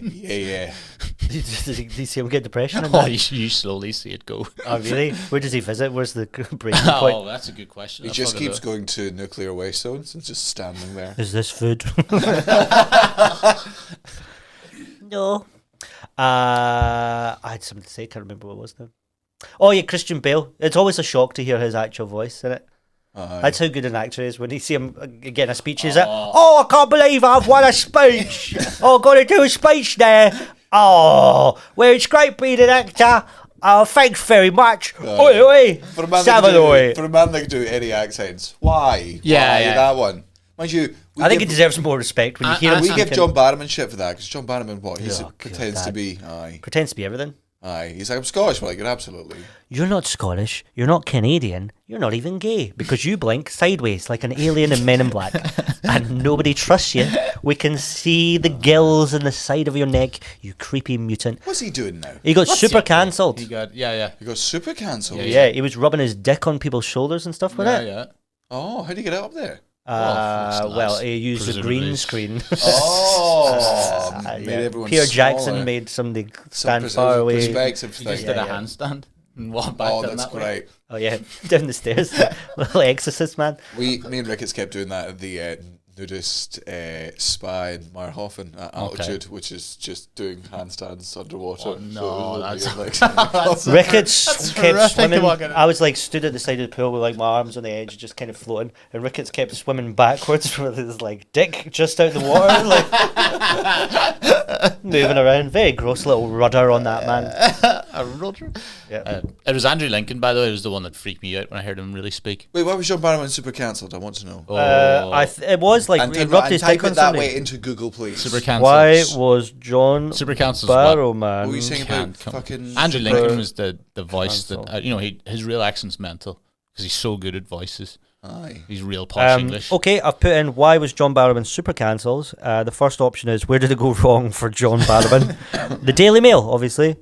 Do you see him get depression? Oh, you slowly see it go. Oh, really? Where does he visit? Where's the breaking point? Oh, that's a good question. He just keeps going to nuclear waste zones and just standing there. Is this food? No. I had something to say, can't remember what it was now. Oh yeah, Christian Bale. It's always a shock to hear his actual voice, isn't it? That's how good an actor is. When you see him getting a speech, he's like, "Oh, I can't believe I've won a speech. Oh, I've got to do a speech there. Oh, well, it's great being an actor. Oh, thanks very much. Oi, oi. For a man that can do any accents, why? Yeah. That one. Mind you, I think he deserves more respect when you hear him. We give John Barrowman shit for that, because John Barrowman, he pretends to be pretends to be everything. Aye, he's like, I'm Scottish. We're like, you're absolutely. You're not Scottish. You're not Canadian. You're not even gay because you blink sideways like an alien in Men in Black, and nobody trusts you. We can see the gills in the side of your neck. You creepy mutant. What's he doing now? He got super cancelled. He got He got super cancelled. Yeah, he was rubbing his dick on people's shoulders and stuff with it. Yeah. Oh, how did he get it up there? Well, he used a green screen. Oh, made everyone Peter smaller. Jackson made somebody stand far away. Perspective He thing. just did a handstand and walked back down That's that way. great. Oh yeah, down the stairs, little exorcist man. Me and Ricketts kept doing that at the nudist spa in Meyerhofen at Altitude, which is just doing handstands underwater. Oh, no, that's Ricketts kept horrific swimming. to walk in. I was like stood at the side of the pool with like my arms on the edge, just kind of floating, and Ricketts kept swimming backwards with his like dick just out the water, like moving around. Very gross little rudder on that man. A rudder. Yeah. It was Andrew Lincoln, by the way. It was the one that freaked me out when I heard him really speak. Wait, why was John Barrowman super cancelled? I want to know. It was like he rubbed his type dick on it that somebody. way into Google, please. Super cancelled. Why was John Super cancelled? Barrowman? What were you saying about Can't come. fucking... Andrew Super Lincoln was the voice cancelled. that his real accent's mental because he's so good at voices. Aye. He's real posh English. Okay, I've put in why was John Barrowman super cancelled. The first option is where did it go wrong for John Barrowman? The Daily Mail, obviously.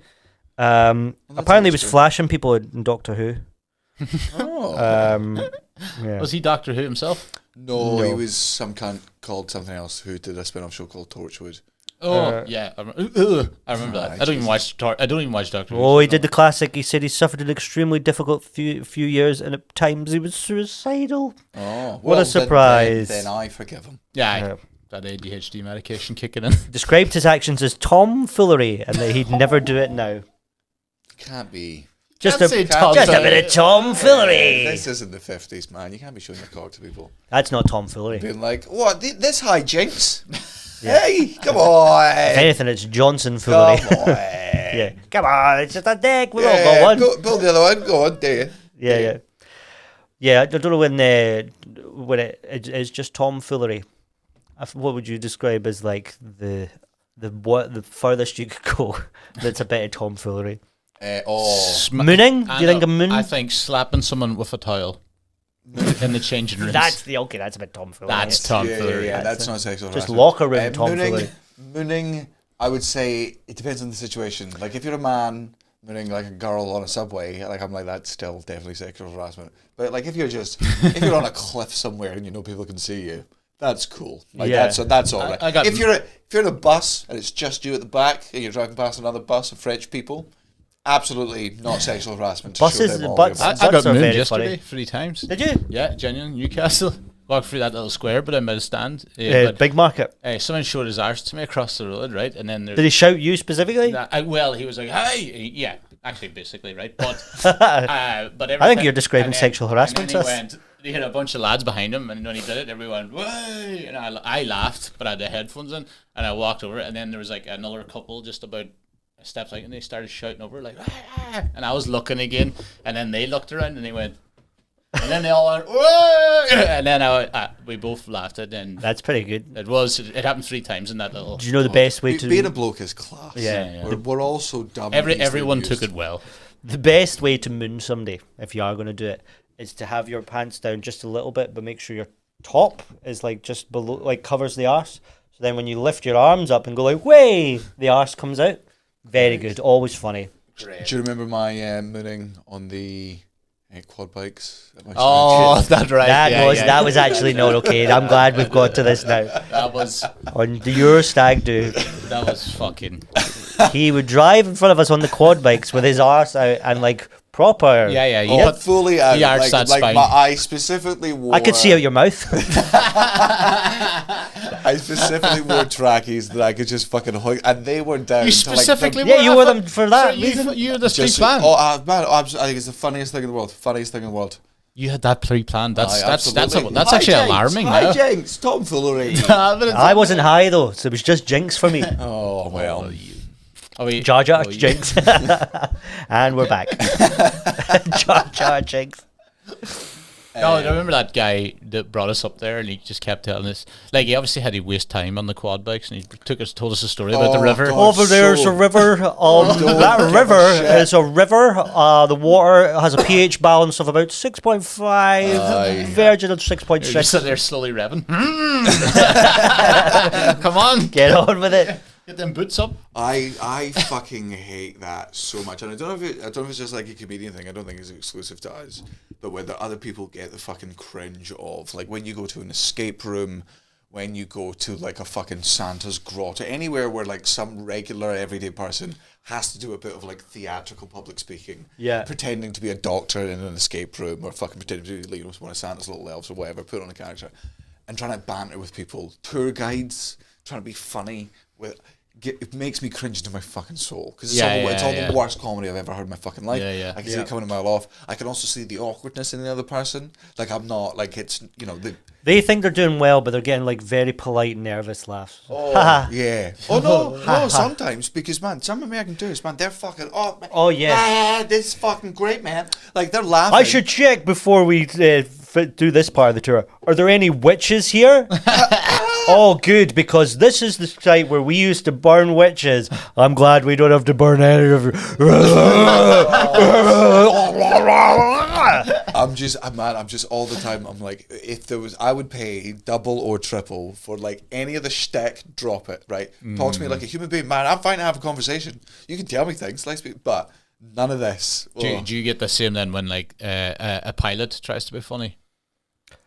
Apparently, he was flashing people in Doctor Who. Oh. Yeah. Was he Doctor Who himself? No, he was some cunt called something else who did a spin-off show called Torchwood. Oh, yeah. I remember that. I don't even watch Doctor Who. Oh, he did the classic. He said he suffered an extremely difficult few years, and at times he was suicidal. Oh, What a surprise. Then I forgive him. Yeah, that ADHD medication kicking in. Described his actions as tomfoolery, and that he'd never do it now. Can't be. Just Can't a say bit tomfoolery. of tomfoolery. This isn't the 50s, man. You can't be showing your cock to people. That's not tomfoolery. Being like, what? This hijinks? Hey, come on. If anything, it's Johnson foolery. Come on. Yeah, come on, it's just a dick. We've all got one. Build the other one. Go on, do you? Yeah. I don't know when it's just tomfoolery. What would you describe as like the furthest you could go? That's a bit of tomfoolery. Mooning? Do you think of mooning? I think slapping someone with a towel in the changing rooms. That's a bit tomfoolery. That's tomfoolery. Yeah, that's not sexual just harassment. locker room tomfoolery. Mooning, I would say it depends on the situation. Like if you're a man mooning like a girl on a subway, like I'm like that's still definitely sexual harassment. But like if you're on a cliff somewhere and you know people can see you, that's cool. Like that's all right. If you're in a bus and it's just you at the back and you're driving past another bus of French people, absolutely not sexual harassment. Buses, butts. I got are mooned very yesterday funny. 3 times. Did you? Yeah, genuine Newcastle. Walked through that little square, but I'm by the stand. Big market. Someone showed his arse to me across the road, right? And then Did he shout you specifically? he was like, "Hey!" Yeah, actually, basically, right? But but I think you're describing sexual harassment to And us. then he had a bunch of lads behind him, and when he did it, everyone went, "Way!" And I laughed, but I had the headphones in, and I walked over, and then there was like another couple just about steps out, and they started shouting over like, "Ah!" And I was looking again, and then they looked around, and they went. And then they all went, "Whoa!" And then we both laughed at it. And that's pretty good. It happened 3 times in that little. Do you know the best way to being a bloke is class. Yeah. We're all so dumb. Everyone took it well. The best way to moon somebody, if you are going to do it, is to have your pants down just a little bit, but make sure your top is like just below, like covers the arse. So then when you lift your arms up and go like, "Way!" the arse comes out. Very good. Always funny. Great. Do you remember my mooning on the quad bikes? Oh, that's right. That was actually not okay. I'm glad we've got to this now. That was On your stag do, that was fucking. he would drive in front of us on the quad bikes with his arse out and like proper. Yeah. Fully out. He arched that spine. I specifically wore. I could see out your mouth. I specifically wore trackies that I could just fucking hug, and they were down. You to, specifically Yeah, you wore them for that reason. You had this just pre-planned. man, I think it's the funniest thing in the world. Funniest thing in the world. You had that pre-planned. That's absolutely. actually alarming now. Hijinks, tomfoolery. I wasn't high though, so it was just jinx for me. Oh well. Jar Jar jinx. And we're back. Jar Jar jinx. No, I remember that guy that brought us up there, and he just kept telling us, like, he obviously had to waste time on the quad bikes, and he told us a story about the river. God, Over there's a river. That river is a river. The water has a pH balance of about 6.5. Virgin at You're 6.6. just sitting there slowly revving. Come on, Get on with it. get them boots up. I fucking hate that so much, and I don't know if it's just like a comedian thing. I don't think it's exclusive to us, but whether other people get the fucking cringe of, like, when you go to an escape room, when you go to like a fucking Santa's grotto, anywhere where like some regular everyday person has to do a bit of like theatrical public speaking, pretending to be a doctor in an escape room, or fucking pretending to be, you know, one of Santa's little elves or whatever, put on a character, and trying to banter with people, tour guides, trying to be funny with. It makes me cringe into my fucking soul, because it's all the worst comedy I've ever heard in my fucking life. I can see it coming a mile off. I can also see the awkwardness in the other person. Like, I'm not, like, it's, you know, They think they're doing well, but they're getting like very polite, nervous laughs. Oh, yeah. Oh, no, sometimes, because, man, some American tourists, man, they're fucking, this is fucking great, man. Like, they're laughing. I should check before we do this part of the tour. Are there any witches here? Oh, good, because this is the site where we used to burn witches. I'm glad we don't have to burn any of it. I'm just all the time, I'm like, if there was, I would pay double or triple for like any of the shtick, drop it, right? Talk to me like a human being, man. I'm fine to have a conversation. You can tell me things, but none of this. Do you get the same then when like a pilot tries to be funny?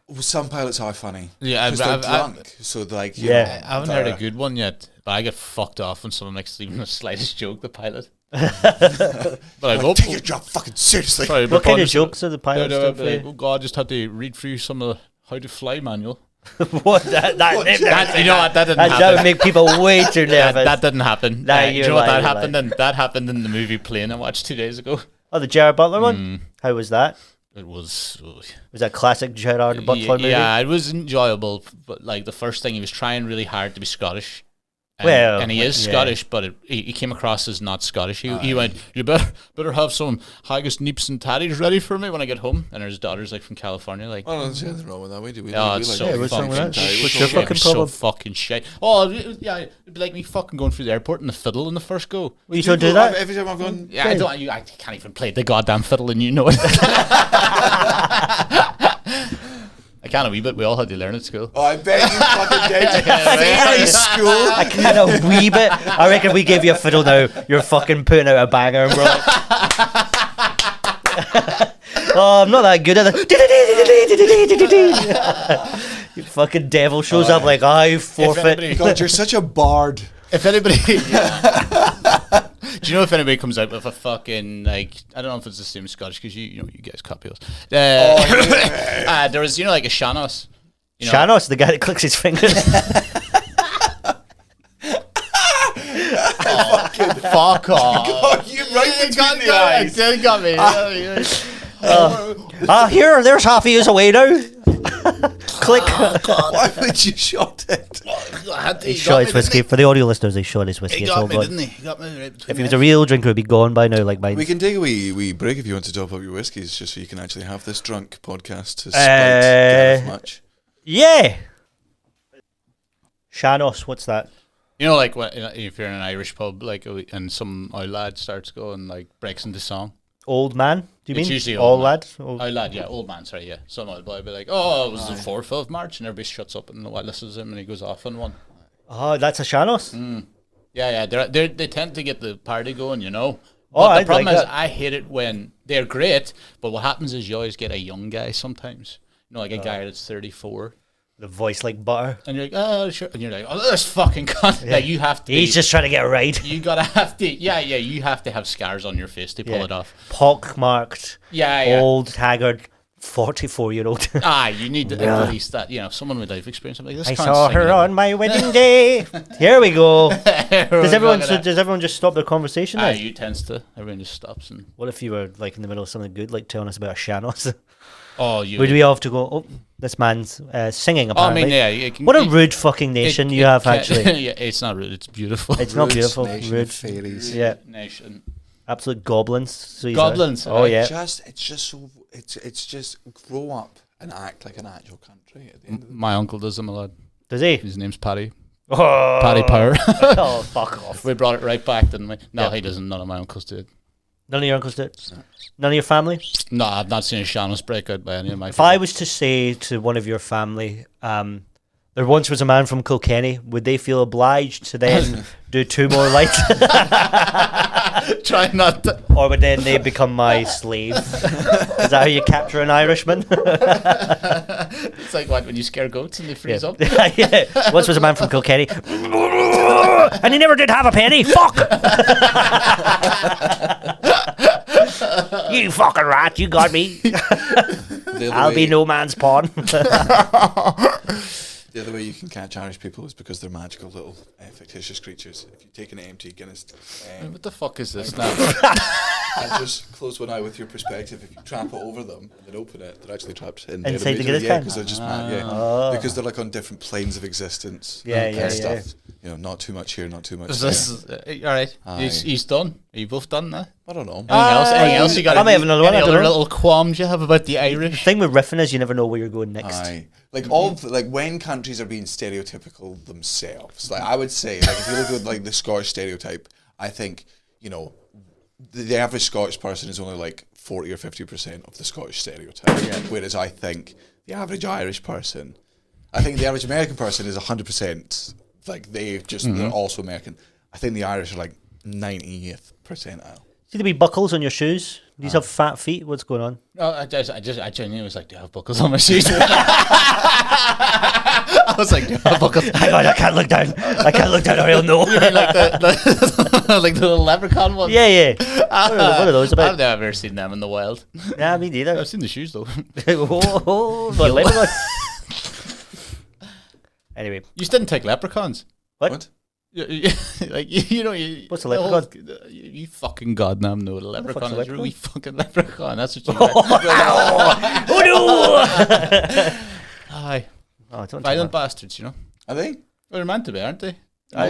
Well, some pilots are funny. Yeah, because they're drunk. So like, you know, I haven't heard a good one yet, but I get fucked off when someone makes even the slightest joke. The pilot. But I hope take your job fucking seriously. What kind of jokes are the pilots doing? Like, oh God, I just had to read through some of the how to fly manual. What that you know what, that didn't happen. That would make people way too nervous. That didn't happen. You know what, that happened? And that happened in the movie Plane I watched 2 days ago. Oh, the Gerard Butler one. How was that? It was. Was that classic Gerard Butler movie? Yeah, it was enjoyable. But like the first thing, he was trying really hard to be Scottish. And he is Scottish, but he came across as not Scottish. He went, you better have some haggis, neeps, and tatties ready for me when I get home. And his daughter's like from California, like. Oh, there's nothing wrong with that. It's so fucking problem? Fucking shit. Oh yeah, it'd be like me fucking going through the airport and the fiddle in the first go. Well, you don't do that every time I've gone. Yeah, I can't even play the goddamn fiddle, and you know it. I can a wee bit. We all had to learn at school. Oh, I bet you fucking did. Very school. I can a wee bit. I reckon we gave you a fiddle now, you're fucking putting out a banger, and we're like, oh, I'm not that good at it. You fucking devil shows up like, I forfeit. God, you're such a bard. If anybody... Do you know if anybody comes out with a fucking, like, I don't know if it's the same Scottish, because you guys copy us. There was, like a Seanos. Seanos, the guy that clicks his fingers. Fuck off. God, you right between the eyes. It got me. There's half of you away now. Click. Why would you shot it? He shot his whiskey. For the audio listeners, he shot his whiskey. He got me, didn't he? He got me right between if he was a real drinker, he'd be gone by now, like mine. We can take a wee break if you want to top up your whiskeys, just so you can actually have this drunk podcast to spite Mutch. Yeah. Seanos, what's that? You know, like if you're in an Irish pub, like, and some old lad starts going, like, breaks into song. Old man? Do you mean? It's usually old lad. Old lad, yeah, old man, sorry, yeah. Some old boy will be like, oh, it was the 4th of March, and everybody shuts up and listens to him, and he goes off on one. Oh, that's a Seanos? Yeah, they tend to get the party going, you know. But the problem is, I hate it when they're great, but what happens is you always get a young guy sometimes. You know, like a guy that's 34. The voice like butter. And you're like, oh, sure. And you're like, oh, this fucking cunt. Yeah. Like, you have to. He's just trying to get right. You gotta have to. Yeah, you have to have scars on your face to pull it off. Pock-marked. Yeah. Old, haggard, 44-year-old. You need at least that. You know, someone with life experience. I'm like, this I saw her on my wedding day. Here we go. Does everyone just stop their conversation then? You tends to. Everyone just stops. And what if you were like in the middle of something good, like telling us about a Seanos? Would we have to go, oh, this man's singing apparently. I mean, yeah. What a rude fucking nation you have, actually. Yeah, it's not rude, it's beautiful. It's not beautiful. Rude fairies. Yeah. Nation. Absolute goblins. Goblins. Oh, yeah. It's just grow up and act like an actual country at the end of the My uncle does them a lot. Does he? His name's Paddy. Oh. Paddy Power. Oh, fuck off. We brought it right back, didn't we? No, Yeah. he doesn't. None of my uncles did. None of your uncles did? None of your family? No, I've not seen a Shamus break out by any of my If I was to say to one of your family, there once was a man from Kilkenny, would they feel obliged to then do 2 more lights? Try not to. Or would then they become my slave? Is that how you capture an Irishman? It's like what, when you scare goats and they freeze up? Yeah. Once was a man from Kilkenny, and he never did have a penny. Fuck! You fucking rat, you got me. I'll be no man's pawn. The other way you can catch Irish people is because they're magical little fictitious creatures. If you take an empty Guinness What the fuck is this now? and just close one eye with your perspective, if you trample over them and then open it, they're actually trapped in Inside the Guinness yeah, can? because they're just because they're like on different planes of existence. Yeah. Stuff. You know, not too much here, not too much Is there. this all right? He's done. Are you both done now? I don't know. Anything else you got? I might have another one, I Any don't other know. little qualms you have about the Irish? The thing with riffing is you never know where you're going next. Aye. Like like when countries are being stereotypical themselves, like I would say, like if you look at like the Scottish stereotype, I think, you know, the average Scottish person is only like 40 or 50% of the Scottish stereotype. Whereas I think the average Irish person, I think the average American person is 100%, like they're also American. I think the Irish are like 90th percentile. See the wee buckles on your shoes? These have fat feet. What's going on? No, I genuinely was like, do I have buckles on my shoes? I was like, do I have buckles? Hang on, I can't look down. I can't look down or I'll know. You mean like the like the little leprechaun ones? Yeah. What are those about? I've never seen them in the wild. Nah, me neither. I've seen the shoes though. But leprechaun. Anyway. You just didn't take leprechauns. What? Like you know you. What's a leprechaun? You fucking goddamn know what a leprechaun is. You're a wee fucking leprechaun. That's what you. Oh no! Aye. Oh, don't Violent bastards, you know. Are they? Well, they're meant to be, aren't they? I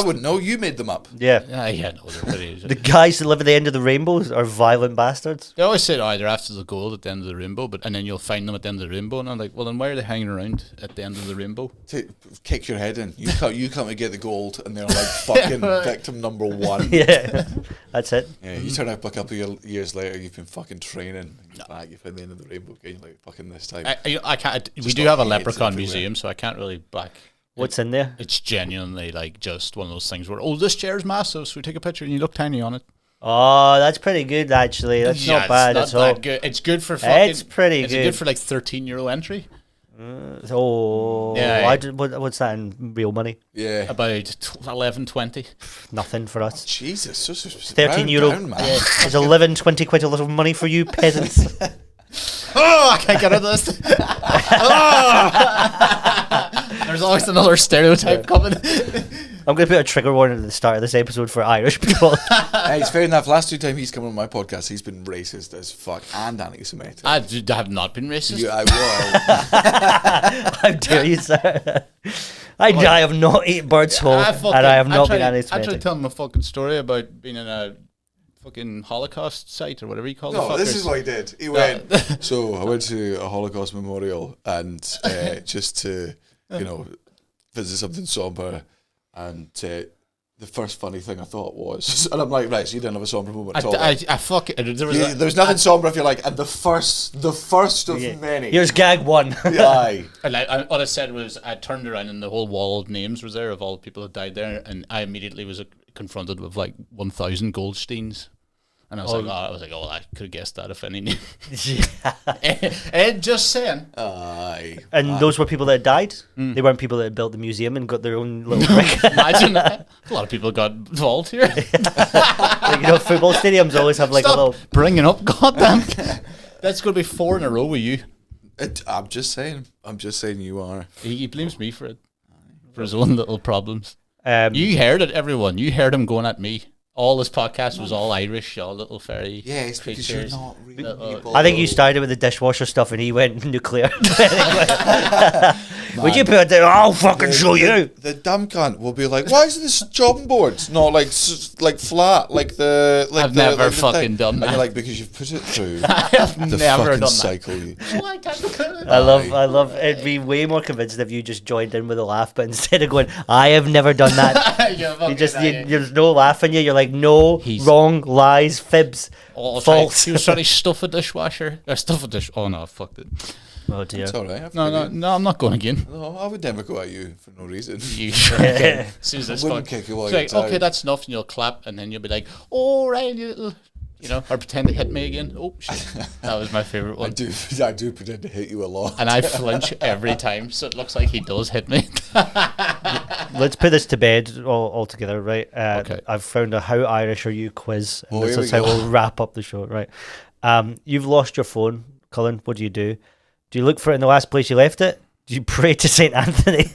wouldn't know. You made them up. Yeah. Yeah, no, they're pretty. The guys that live at the end of the rainbows are violent bastards. They always say, they're after the gold at the end of the rainbow, and then you'll find them at the end of the rainbow, and I'm like, well, then why are they hanging around at the end of the rainbow? To kick your head in. You come to get the gold, and they're like fucking victim number 1. Yeah, that's it. Yeah, you turn up a couple of years later, you've been fucking training, and you're back, you find the end of the rainbow again, like fucking this time. I can't. We Just do have a heads leprechaun everywhere. museum, so I can't really back. What's in there? It's genuinely like just one of those things where, this chair's massive, so we take a picture and you look tiny on it. Oh, that's pretty good actually. That's not bad it's at all. that good. It's good for fucking. It's pretty It's good. good for like €13 entry. Oh, Yeah. What's that in real money? Yeah. About 11, 20. Nothing for us. Jesus. So 13 euro. Down, man. Is 11, 20 quid a lot of money for you peasants? Oh, I can't get out of this. There's always another stereotype coming. I'm going to put a trigger warning at the start of this episode for Irish people. Hey, it's fair enough. Last 2 times he's come on my podcast, he's been racist as fuck and anti-Semitic. I have not been racist. I will. How dare you, sir? I have not eaten bird's hole, and I have not been I tried anti-Semitic. to tell him a fucking story about being in a fucking Holocaust site or whatever you call it. No, this is what he did. He went. So I went to a Holocaust memorial and just to, visit something somber. And the first funny thing I thought was, and I'm like, right, so you didn't have a somber moment at all. There's nothing somber if you're like, and the first of many. Here's gag 1. Aye. What I said was, I turned around and the whole wall of names was there of all the people that died there, and I immediately was confronted with like 1,000 Goldsteins. And I was well, I could have guessed that if any knew. Just saying. Aye. And those were people that died? They weren't people that had built the museum and got their own little brick. Imagine that. A lot of people got involved here. Like, football stadiums always have like Stop a little... bringing up, goddamn. That's going to be 4 in a row with you. I'm just saying you are. He blames me for it. For his own little problems. You You heard it, everyone. You heard him going at me. all this podcast was all Irish, all little fairy Yes, because you're creatures. not real. I think you started with the dishwasher stuff and he went nuclear. Would you put it there? I'll fucking show you. The dumb cunt will be like, "Why is this chopping boards not like flat like the?" Like I've the, never like the fucking thing. done And that. you're like, because you've put it through I have the never fucking done cycle. that. I love. It'd be way more convincing if you just joined in with a laugh, but instead of going, "I have never done that," there's no laugh in you. You're like, "No, wrong, lies, fibs, false." He was trying to stuff a dishwasher. Or stuff a dish. Oh no, I fucked it. Oh dear. It's all right. No, I'm not going again. No, I would never go at you for no reason. You as soon as this Wouldn't kick you while it's you're like, okay, down. that's enough, and you'll clap, and then you'll be like, "Oh, right, you little," or pretend to hit me again. Oh shit, that was my favorite one. I do pretend to hit you a lot. And I flinch every time, so it looks like he does hit me. Let's put this to bed all together, right? Okay. I've found a How Irish Are You quiz, and Oh, this here is we how go. we'll wrap up the show, right? You've lost your phone, Cullen. What do? Do you look for it in the last place you left it? Do you pray to St. Anthony?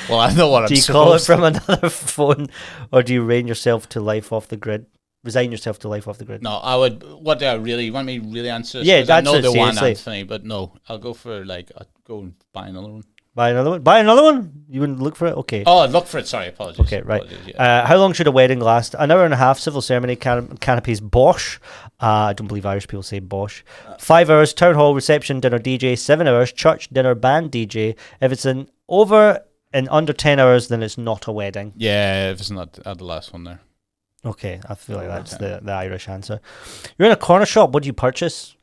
Well, I know what I'm Do you call it supposed to. from another phone? Or do you resign yourself to life off the grid? No, I would. What do I really want me to really answer? This? Yeah, 'Cause I know answer the one seriously. Anthony, but no, I'll go for I'll go and buy another one. Buy another one? You wouldn't look for it? Okay. Oh, look for it. Sorry, apologies. Okay, right. Apologies, yeah. How long should a wedding last? An hour and a half. Civil ceremony, canopies, bosh. I don't believe Irish people say bosh. 5 hours. Town hall, reception, dinner, DJ. 7 hours. Church, dinner, band, DJ. If it's over in under 10 hours, then it's not a wedding. Yeah, if it's not the last one there. Okay, I feel like that's the Irish answer. You're in a corner shop. What do you purchase?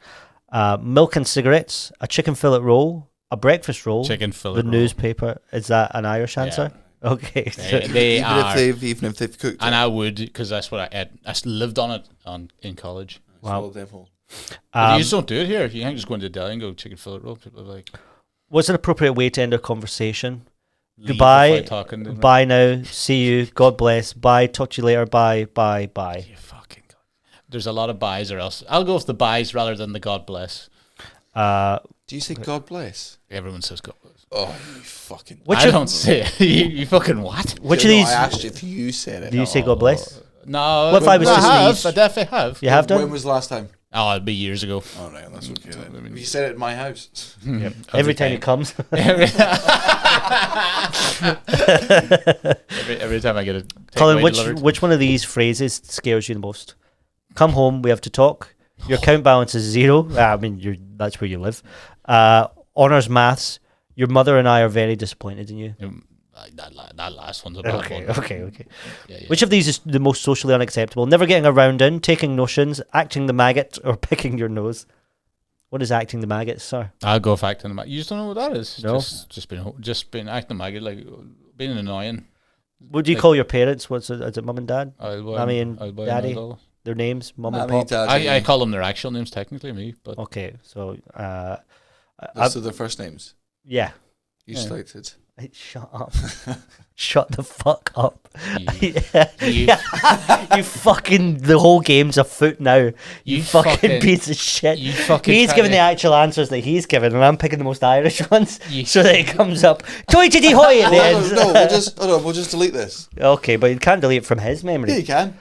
Milk and cigarettes. A chicken fillet roll. A breakfast roll. Chicken fillet The roll. newspaper. Is that an Irish answer? Okay. They are. Even if they've cooked And it. I would, because that's what I ate. lived on it in college. Wow. Devil. But you just don't do it here. You can't just go into the deli and go chicken fillet roll. People are like, What's an appropriate way to end a conversation? leave Goodbye. before talking to them. Bye now. See you. God bless. Bye. Talk to you later. Bye. You fucking God. There's a lot of buys, or else I'll go with the buys rather than the God bless. Do you say God bless? Everyone says God bless. Oh, you fucking. I don't say it. you fucking what? Which No, of these I asked you if you said it. do you say God bless? No. What if I was to sneeze? I definitely have. You have When done? was the last time? Oh, it'd be years ago. Oh, right, that's okay then. I mean- You said it in my house. Every time he comes. every time I get a Colin, takeaway delivered. which one of these phrases scares you the most? Come home, we have to talk. Your account balance is 0. I mean, that's where you live. Honours maths. Your mother and I are very disappointed in you. That last one's a bad one. Okay. Yeah. Which of these is the most socially unacceptable? Never getting a round in, taking notions, acting the maggot, or picking your nose? What is acting the maggot, sir? I'll go for acting the maggot. You just don't know what that is. No. Just being acting the maggot, like being annoying. What do you call your parents? Is it mum and dad? Mommy and I'll buy daddy? another. Their names? Mum and Mommy, pop? daddy. I call them their actual names, technically, me. But Okay, so... Those are their first names. yeah. You Yeah. selected. Shut up. Shut the fuck up. you, You fucking... The whole game's afoot now. You fucking piece of shit. you fucking He's try giving to- the actual answers that he's given, and I'm picking the most Irish ones, You- so that it comes up toy titty hoy at the end. No, we'll just delete this. Okay, but you can't delete it from his memory. Yeah, you can.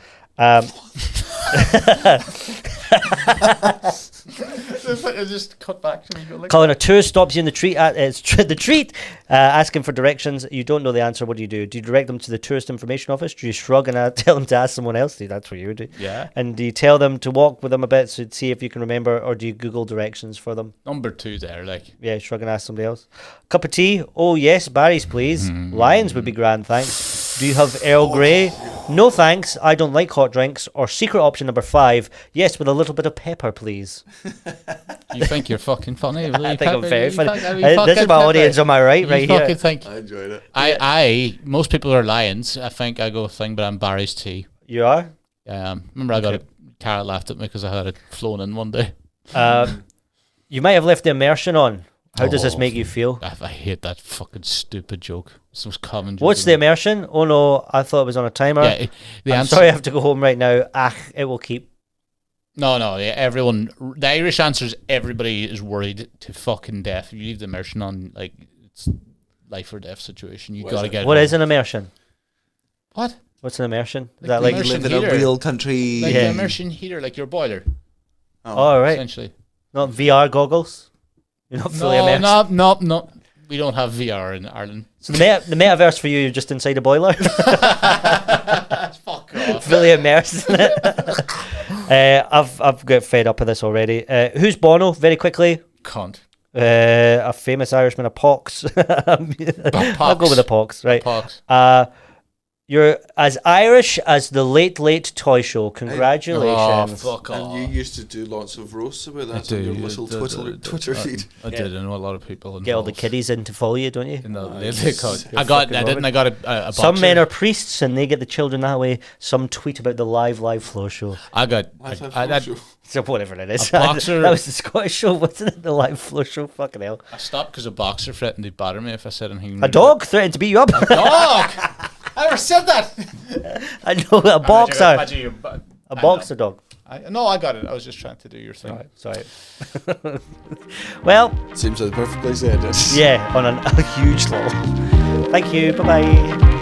Just cut back to me. Go like, Colin, a tourist stops you in the treat asking for directions. You don't know the answer. What do? Do you direct them to the tourist information office? Do you shrug and tell them to ask someone else? That's what you would do. yeah. And do you tell them to walk with them a bit to see if you can remember, or do you Google directions for them? Number 2 there, like. Yeah, shrug and ask somebody else. Cup of tea? Oh yes, Barry's please. Lions would be grand, thanks. Do you have Earl Grey? No thanks, I don't like hot drinks. Or secret option number 5, yes, with a little bit of pepper, please. You think you're fucking funny? I think I'm very funny. This is my audience on my right Fucking here. think. I enjoyed it. Most people are lions. I think I go thing, but I'm Barry's tea. You are? Remember I got a carrot laughed at me because I had it flown in one day. You might have left the immersion on. How does this make you feel? I hate that fucking stupid joke. It's the most common joke. What's the immersion? Oh no, I thought it was on a timer. Yeah, the I'm answer. sorry I have to go home right now. It will keep. No, yeah, everyone. The Irish answer is everybody is worried to fucking death. If you leave the immersion on, like, it's life or death situation. You What gotta is it? get. What home. is an immersion? What? What's an immersion? Is Like that the like You immersion live in heater. a real country. Like Yeah. the immersion heater, like your boiler, oh right, essentially. not VR goggles? You're not fully immersed? No. We don't have VR in Ireland. So the metaverse for you, you're just inside a boiler? Fuck off. Fully immersed in it. I've got fed up with this already. Who's Bono? Very quickly. Cunt. A famous Irishman, a pox. I'll go with a pox, right? Pox. You're as Irish as the Late Toy Show. Congratulations. Oh, fuck off. And you used to do lots of roasts about that I on your do. little Twitter feed. I did. I know a lot of people involved. Get all the kiddies in to follow you, don't you? I got a boxer. Some men are priests and they get the children that way. Some tweet about the live flow show. I got. So whatever it is. A boxer. That was the Scottish show, wasn't it? The live flow show. Fucking hell. I stopped because a boxer threatened to batter me if I said anything. A dog threatened to beat you up. Dog. I never said that. I know a boxer. A boxer dog. No, I got it. I was just trying to do your thing. Right, sorry. Well, Seems like the perfect place to end it. yeah, on a huge level. Thank you. Bye bye.